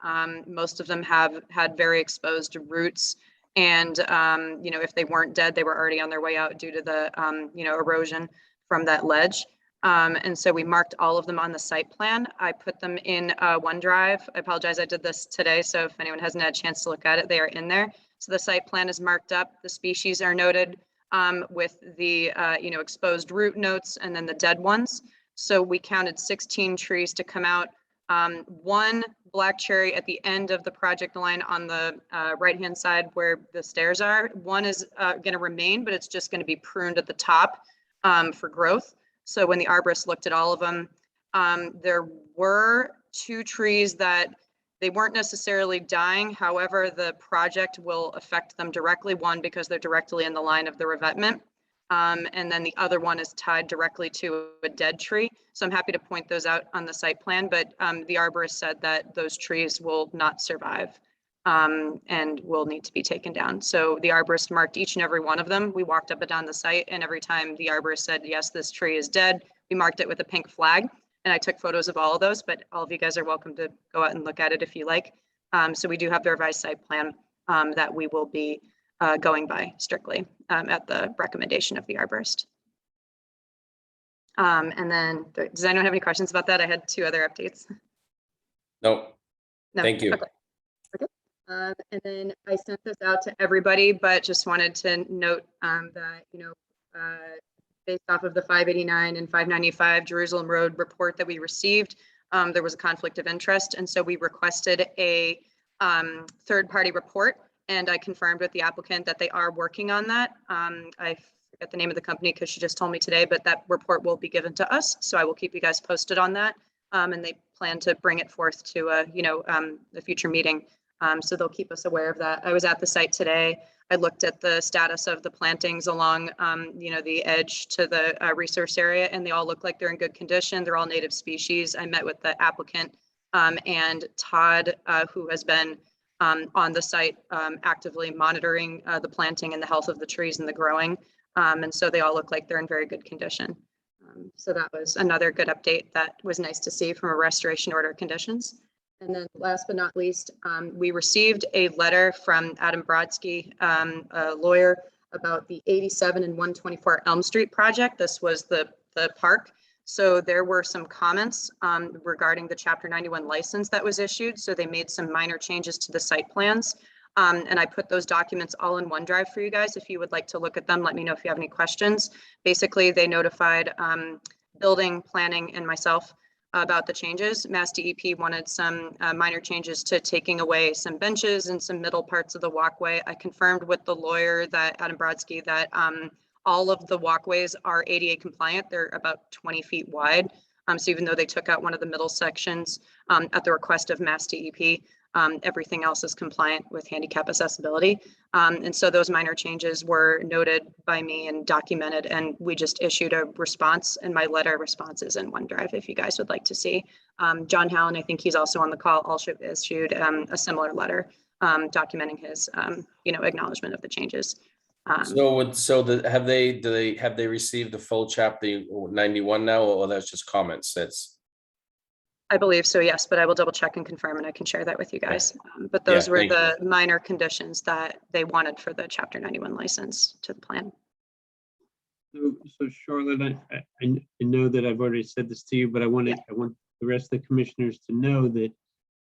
Most of them have had very exposed roots. And, if they weren't dead, they were already on their way out due to the, erosion from that ledge. And so we marked all of them on the site plan. I put them in OneDrive. I apologize, I did this today, so if anyone hasn't had a chance to look at it, they are in there. So the site plan is marked up. The species are noted with the exposed root notes and then the dead ones. So we counted 16 trees to come out. One black cherry at the end of the project line on the right-hand side where the stairs are. One is going to remain, but it's just going to be pruned at the top for growth. So when the arborist looked at all of them, there were two trees that they weren't necessarily dying. However, the project will affect them directly. One, because they're directly in the line of the revetment. And then the other one is tied directly to a dead tree. So I'm happy to point those out on the site plan, but the arborist said that those trees will not survive and will need to be taken down. So the arborist marked each and every one of them. We walked up and down the site, and every time the arborist said, yes, this tree is dead, we marked it with a pink flag. And I took photos of all of those, but all of you guys are welcome to go out and look at it if you like. So we do have the revised site plan that we will be going by strictly at the recommendation of the arborist. And then, does anyone have any questions about that? I had two other updates. Nope. No? Thank you. Okay. Okay. And then I sent this out to everybody, but just wanted to note that, you know, based off of the 589 and 595 Jerusalem Road report that we received, there was a conflict of interest. And so we requested a third-party report, and I confirmed with the applicant that they are working on that. I forget the name of the company because she just told me today, but that report will be given to us. So I will keep you guys posted on that. And they plan to bring it forth to a future meeting. So they'll keep us aware of that. I was at the site today. I looked at the status of the plantings along, the edge to the resource area, and they all look like they're in good condition. They're all native species. I met with the applicant and Todd, who has been on the site actively monitoring the planting and the health of the trees and the growing. And so they all look like they're in very good condition. So that was another good update that was nice to see from a restoration order conditions. And then last but not least, we received a letter from Adam Brodsky, a lawyer, about the 87 and 124 Elm Street project. This was the park. So there were some comments regarding the Chapter 91 license that was issued. So they made some minor changes to the site plans. And I put those documents all in OneDrive for you guys. If you would like to look at them, let me know if you have any questions. Basically, they notified building, planning, and myself about the changes. Mass DEP wanted some minor changes to taking away some benches and some middle parts of the walkway. I confirmed with the lawyer, that Adam Brodsky, that all of the walkways are ADA compliant. They're about 20 feet wide. So even though they took out one of the middle sections at the request of Mass DEP, everything else is compliant with handicap accessibility. And so those minor changes were noted by me and documented, and we just issued a response, and my letter response is in OneDrive if you guys would like to see. John Hallen, I think he's also on the call, also issued a similar letter documenting his acknowledgement of the changes. Have they received the full Chapter 91 now, or that's just comments? I believe so, yes, but I will double check and confirm, and I can share that with you guys. But those were the minor conditions that they wanted for the Chapter 91 license to the plan. So Charlotte, I know that I've already said this to you, but I want the rest of the commissioners to know that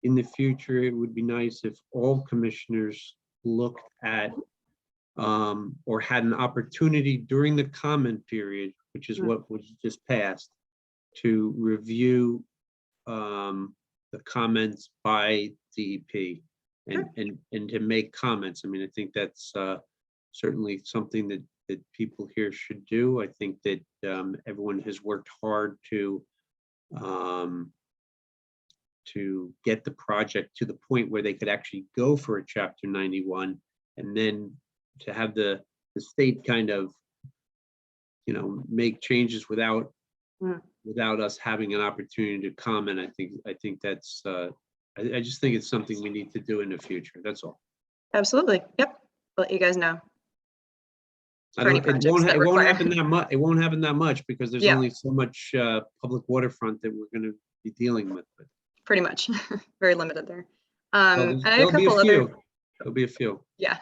in the future, it would be nice if all commissioners looked at or had an opportunity during the comment period, which is what was just passed, to review the comments by DEP and to make comments. I mean, I think that's certainly something that people here should do. I think that everyone has worked hard to get the project to the point where they could actually go for a Chapter 91, and then to have the state kind of make changes without us having an opportunity to comment. I think that's I just think it's something we need to do in the future. That's all. Absolutely. Yep. I'll let you guys know. It won't happen that much. It won't happen that much because there's only so much public waterfront that we're going to be dealing with. But pretty much, very limited there. there'll be a few. Yeah.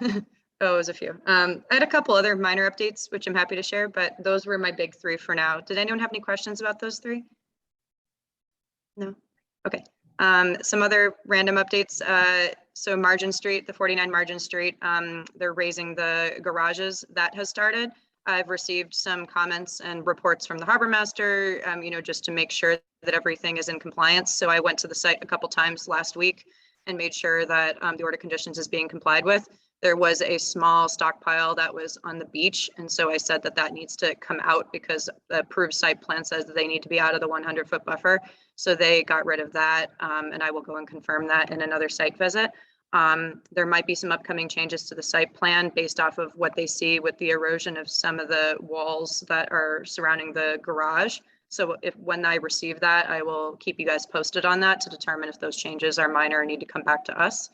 Oh, it was a few. I had a couple other minor updates, which I'm happy to share, but those were my big three for now. Did anyone have any questions about those three? No? Okay. Some other random updates. So Margin Street, the 49 Margin Street, they're raising the garages. That has started. I've received some comments and reports from the harbor master, just to make sure that everything is in compliance. So I went to the site a couple times last week and made sure that the order conditions is being complied with. There was a small stockpile that was on the beach. And so I said that needs to come out because the approved site plan says that they need to be out of the 100-foot buffer. So they got rid of that, and I will go and confirm that in another site visit. There might be some upcoming changes to the site plan based off of what they see with the erosion of some of the walls that are surrounding the garage. So when I receive that, I will keep you guys posted on that to determine if those changes are minor or need to come back to us.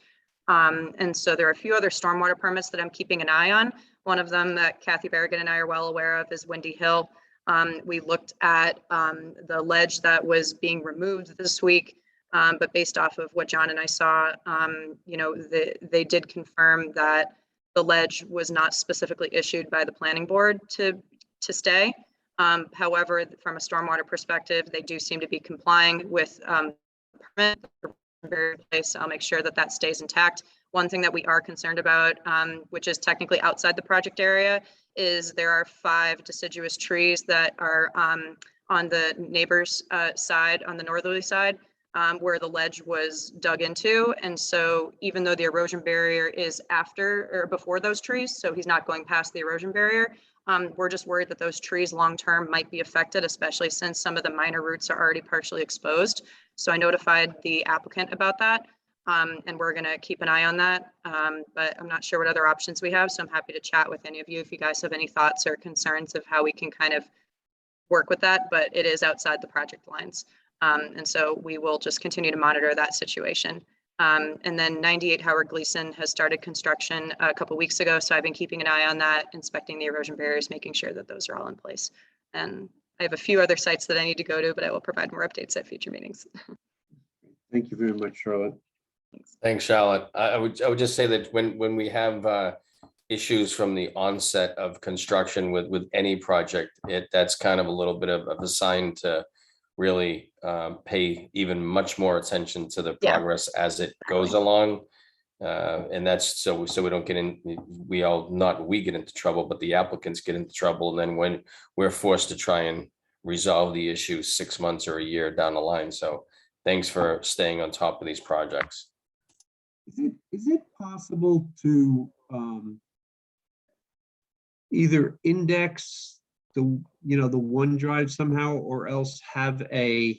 And so there are a few other stormwater permits that I'm keeping an eye on. One of them that Kathy Berrigan and I are well aware of is Windy Hill. We looked at the ledge that was being removed this week, but based off of what John and I saw, you know, they did confirm that the ledge was not specifically issued by the planning board to stay. However, from a stormwater perspective, they do seem to be complying with permit. So I'll make sure that that stays intact. One thing that we are concerned about, which is technically outside the project area, is there are 5 deciduous trees that are on the neighbor's side, on the northerly side, where the ledge was dug into. And so even though the erosion barrier is after or before those trees, so he's not going past the erosion barrier, we're just worried that those trees long-term might be affected, especially since some of the minor roots are already partially exposed. So I notified the applicant about that, and we're gonna keep an eye on that. But I'm not sure what other options we have. So I'm happy to chat with any of you if you guys have any thoughts or concerns of how we can kind of work with that, but it is outside the project lines. And so we will just continue to monitor that situation. And then 98 Howard Gleason has started construction a couple weeks ago. So I've been keeping an eye on that, inspecting the erosion barriers, making sure that those are all in place. And I have a few other sites that I need to go to, but I will provide more updates at future meetings. Thank you very much, Charlotte. Thanks, Charlotte. I would just say that when we have issues from the onset of construction with any project, that's kind of a little bit of a sign to really pay even much more attention to the progress as it goes along. And that's so we don't get in, we get into trouble, but the applicants get into trouble. And then when we're forced to try and resolve the issue 6 months or a year down the line. So thanks for staying on top of these projects. Is it possible to either index the OneDrive somehow, or else have an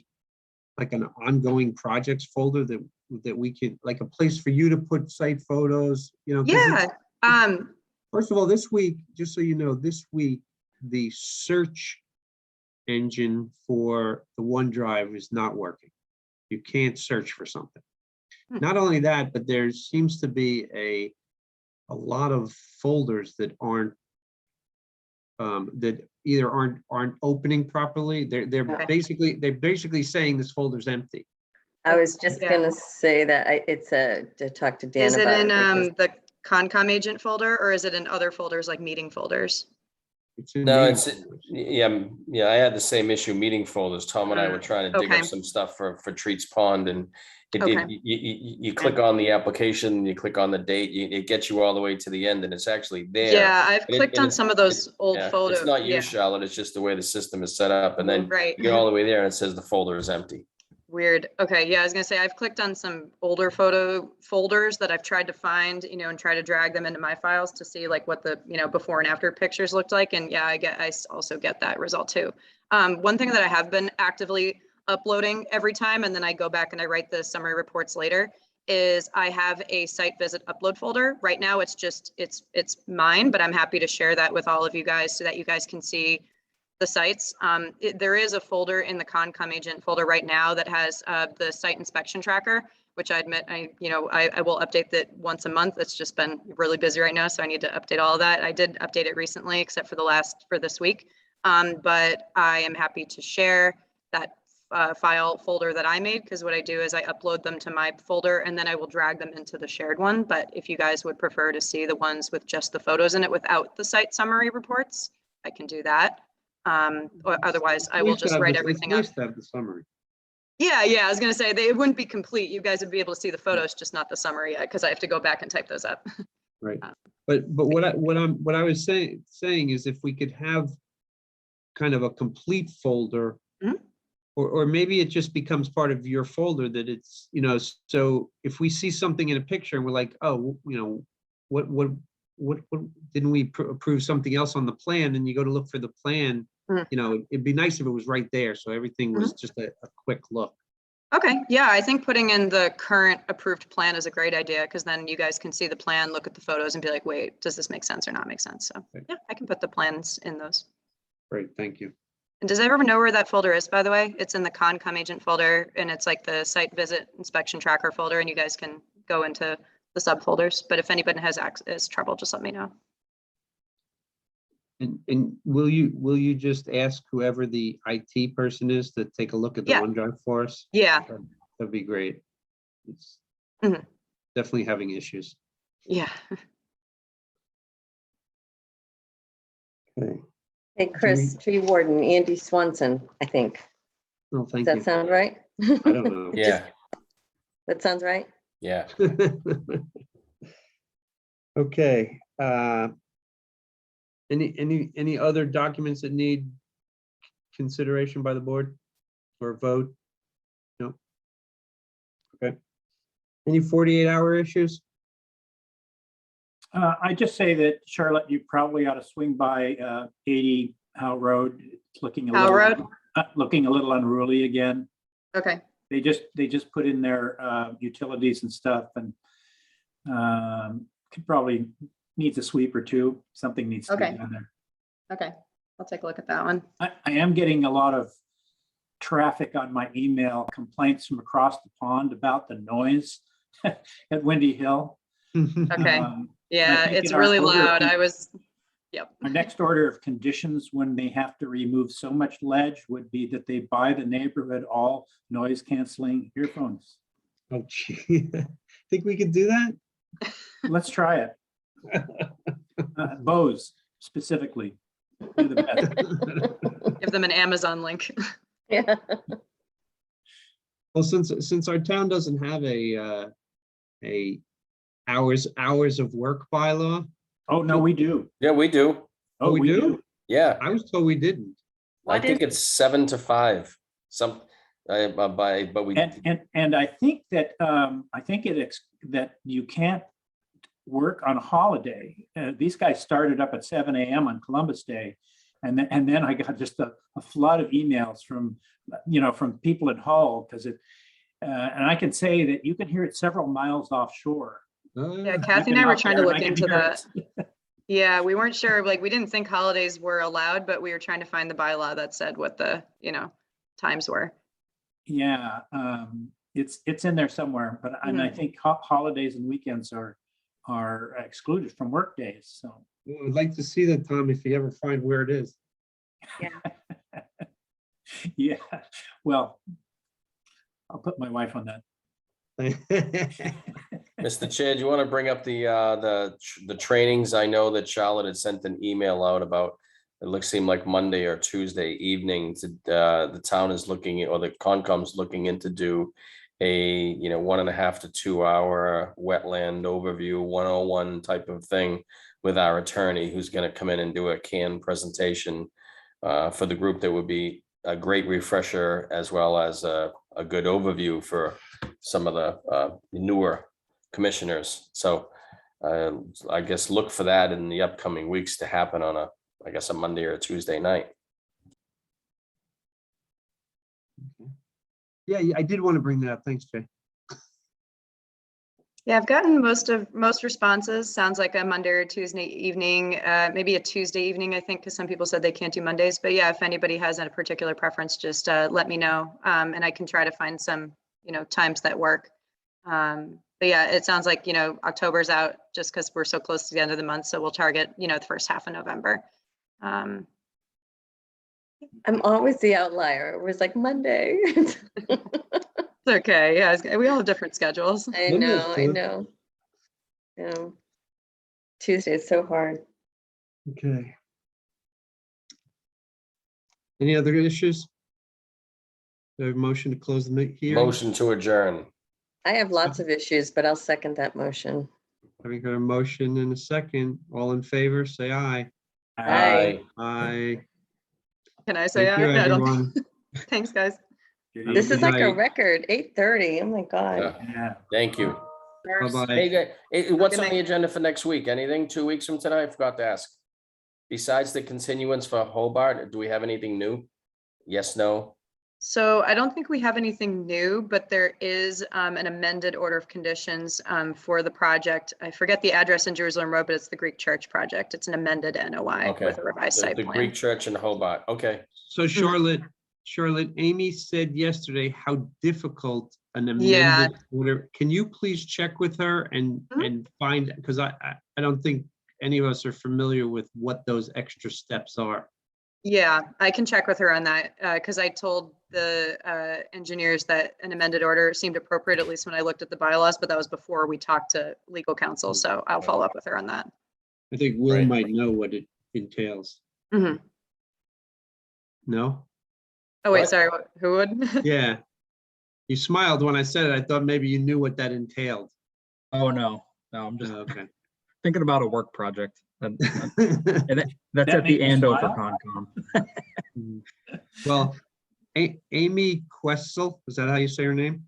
ongoing projects folder that we can, like, a place for you to put site photos, Yeah. First of all, this week, just so you know, this week the search engine for the OneDrive is not working. You can't search for something. Not only that, but there seems to be a lot of folders that aren't that either aren't opening properly. They're basically saying this folder's empty. I was just gonna say that it's to talk to Dan Is it about in because the Concom agent folder, or is it in other folders like meeting folders? No, I had the same issue, meeting folders. Tom and I were trying to dig up some stuff for Treats Pond, and you click on the application, you click on the date, it gets you all the way to the end, and it's actually there. Yeah, I've clicked on some of those old photos. It's not you, Charlotte, it's just the way the system is set up, and then you get all the way there and it says the folder is empty. Weird. Okay. Yeah, I was gonna say I've clicked on some older photo folders that I've tried to find, and try to drag them into my files to see like what the before and after pictures looked like. And yeah, I also get that result too. One thing that I have been actively uploading every time, and then I go back and I write the summary reports later, is I have a site visit upload folder. Right now it's just it's mine, but I'm happy to share that with all of you guys so that you guys can see the sites. There is a folder in the Concom agent folder right now that has the site inspection tracker, which I admit I will update that once a month. It's just been really busy right now, so I need to update all of that. I did update it recently, except for this week. But I am happy to share that file folder that I made, because what I do is I upload them to my folder and then I will drag them into the shared one. But if you guys would prefer to see the ones with just the photos in it without the site summary reports, I can do that. Or otherwise I will just write everything up. It's nice to have the summary. Yeah, I was gonna say it wouldn't be complete. You guys would be able to see the photos, just not the summary yet, because I have to go back and type those up. Right. But what I was saying is, if we could have kind of a complete folder, or maybe it just becomes part of your folder, that it's, so if we see something in a picture and we're like, oh, what didn't we approve something else on the plan, and you go to look for the plan, it'd be nice if it was right there, so everything was just a quick look. Okay, yeah, I think putting in the current approved plan is a great idea, because then you guys can see the plan, look at the photos and be like, wait, does this make sense or not make sense? So Okay. yeah, I can put the plans in those. Great, thank you. And does everyone know where that folder is, by the way? It's in the Concom agent folder, and it's like the site visit inspection tracker folder, and you guys can go into the subfolders. But if anybody has trouble, just let me know. And will you just ask whoever the IT person is to take a look at the Yeah. OneDrive for us? Yeah, That'd be great. It's Mhm. definitely having issues. yeah. Okay. Hey, Chris, tree warden, Andy Swanson, I think. Oh, Does thank that you. sound right? I don't know. Yeah, That sounds right? yeah. Okay. Any other documents that need consideration by the board or vote? No. Okay. Any 48-hour issues? I just say that Charlotte, you probably ought to swing by 80 Howe Road. It's looking a Howe little, Road? looking a little unruly again. Okay, They just put in their utilities and stuff, and could probably needs a sweep or two. Something needs to be Okay. done there. okay. I'll take a look at that one. I am getting a lot of traffic on my email complaints from across the pond about the noise at Windy Hill. Okay. I Yeah, think it's in our really order of loud. con- I was, yep. Our next order of conditions, when they have to remove so much ledge, would be that they buy the neighborhood all noise canceling earphones. Oh, gee. Think we could do that? Let's try it. Bose specifically. They're the best. Give them an Amazon link. Yeah. Well, since our town doesn't have a hours of work bylaw. Oh, no, we do. Yeah, we do. Oh, we we do? do. Yeah, I was told we didn't. I think it's 7 to 5. But we, And I think that that you can't work on a holiday. These guys started up at 7 a.m. on Columbus Day. And then I got just a flood of emails from people in Hull, because and I can say that you can hear it several miles offshore. Yeah, Kathy and I were trying to look into that. that. Yeah, we weren't sure, like, we didn't think holidays were allowed, but we were trying to find the bylaw that said what the, times were. Yeah, it's in there somewhere, but and I think holidays and weekends are excluded from work days. So Well, I'd like to see that, Tom, if you ever find where it is. yeah, well, I'll put my wife on that. Mr. Chair, do you want to bring up the trainings? I know that Charlotte had sent an email out about, seemed like Monday or Tuesday evening to, the town is looking, or the Concom's looking into do a, 1.5 to 2 hour wetland overview 101 type of thing with our attorney, who's going to come in and do a canned presentation for the group. That would be a great refresher, as well as a good overview for some of the newer commissioners. So I guess look for that in the upcoming weeks to happen on a Monday or a Tuesday night. Yeah, I did want to bring that up. Thanks, Jay. Yeah, I've gotten most responses. Sounds like a Monday or Tuesday evening, maybe a Tuesday evening, I think, because some people said they can't do Mondays. But yeah, if anybody has a particular preference, just let me know, and I can try to find some, times that work. But yeah, it sounds like, October's out just because we're so close to the end of the month. So we'll target, the first half of November. I'm always the outlier. It was like Monday. It's okay. Yeah, we all have different schedules. I know. Yeah. Tuesday is so hard. Okay. Any other issues? Do I have a motion to close the hearing? Motion to adjourn. I have lots of issues, but I'll second that motion. Having got a motion and a second, all in favor, say aye. Aye. Aye. Can I say Thank you, aye? I don't everyone. think. Thanks, guys. This is like a night. record, 8:30. Oh my God. Yeah. Thank you. Bye-bye. Hey, guys, what's Good on the night. agenda for next week? Anything 2 weeks from tonight? I forgot to ask. Besides the continuance for Hobart, do we have anything new? Yes, no? So I don't think we have anything new, but there is an amended order of conditions for the project. I forget the address in Jerusalem Road, but it's the Greek Church project. It's an amended NOI Okay. with a revised site The plan. Greek church in Hobart. Okay. So Charlotte, Amy said yesterday how difficult an Yeah. amended order. Can you please check with her and find, because I don't think any of us are familiar with what those extra steps are. Yeah, I can check with her on that because I told the engineers that an amended order seemed appropriate, at least when I looked at the bylaws, but that was before we talked to legal counsel. So I'll follow up with her on that. I think Will Right. might know what it entails. Mhm. No? Oh, wait, What? sorry, who would? Yeah. You smiled when I said it. I thought maybe you knew what that entailed. Oh, no, I'm just Okay. thinking about a work project. And that's That at made the me Andover smile. Concom. Well, Amy Questel, is that how you say her name?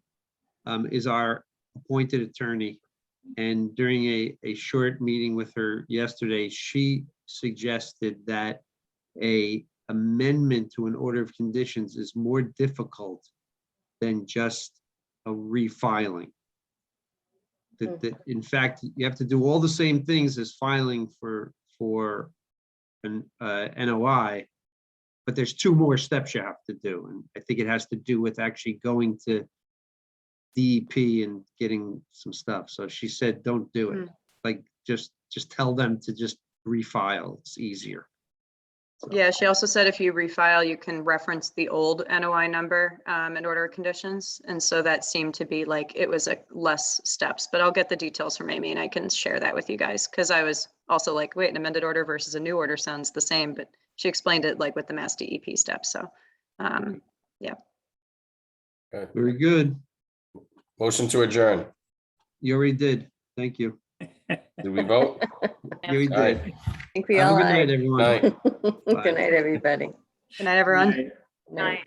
Is our appointed attorney. And during a short meeting with her yesterday, she suggested that a amendment to an order of conditions is more difficult than just a refiling. That in fact, you have to do all the same things as filing for an NOI, but there's 2 more steps you have to do. And I think it has to do with actually going to DEP and getting some stuff. So she said, don't do it. Like, just tell them to just refile. It's easier. So, Yeah, she also said if you refile, you can reference the old NOI number in order of conditions. And so that seemed to be like, it was a less steps, but I'll get the details from Amy and I can share that with you guys. Cause I was also like, wait, an amended order versus a new order sounds the same, but she explained it like with the Mass DEP steps. So, yeah. very good. Motion to adjourn. You already did. Thank you. Did we vote? You already All right. did. I think we Have a all good night, are. everyone. Night. Good night, everybody. Good night, everyone. Right. Night.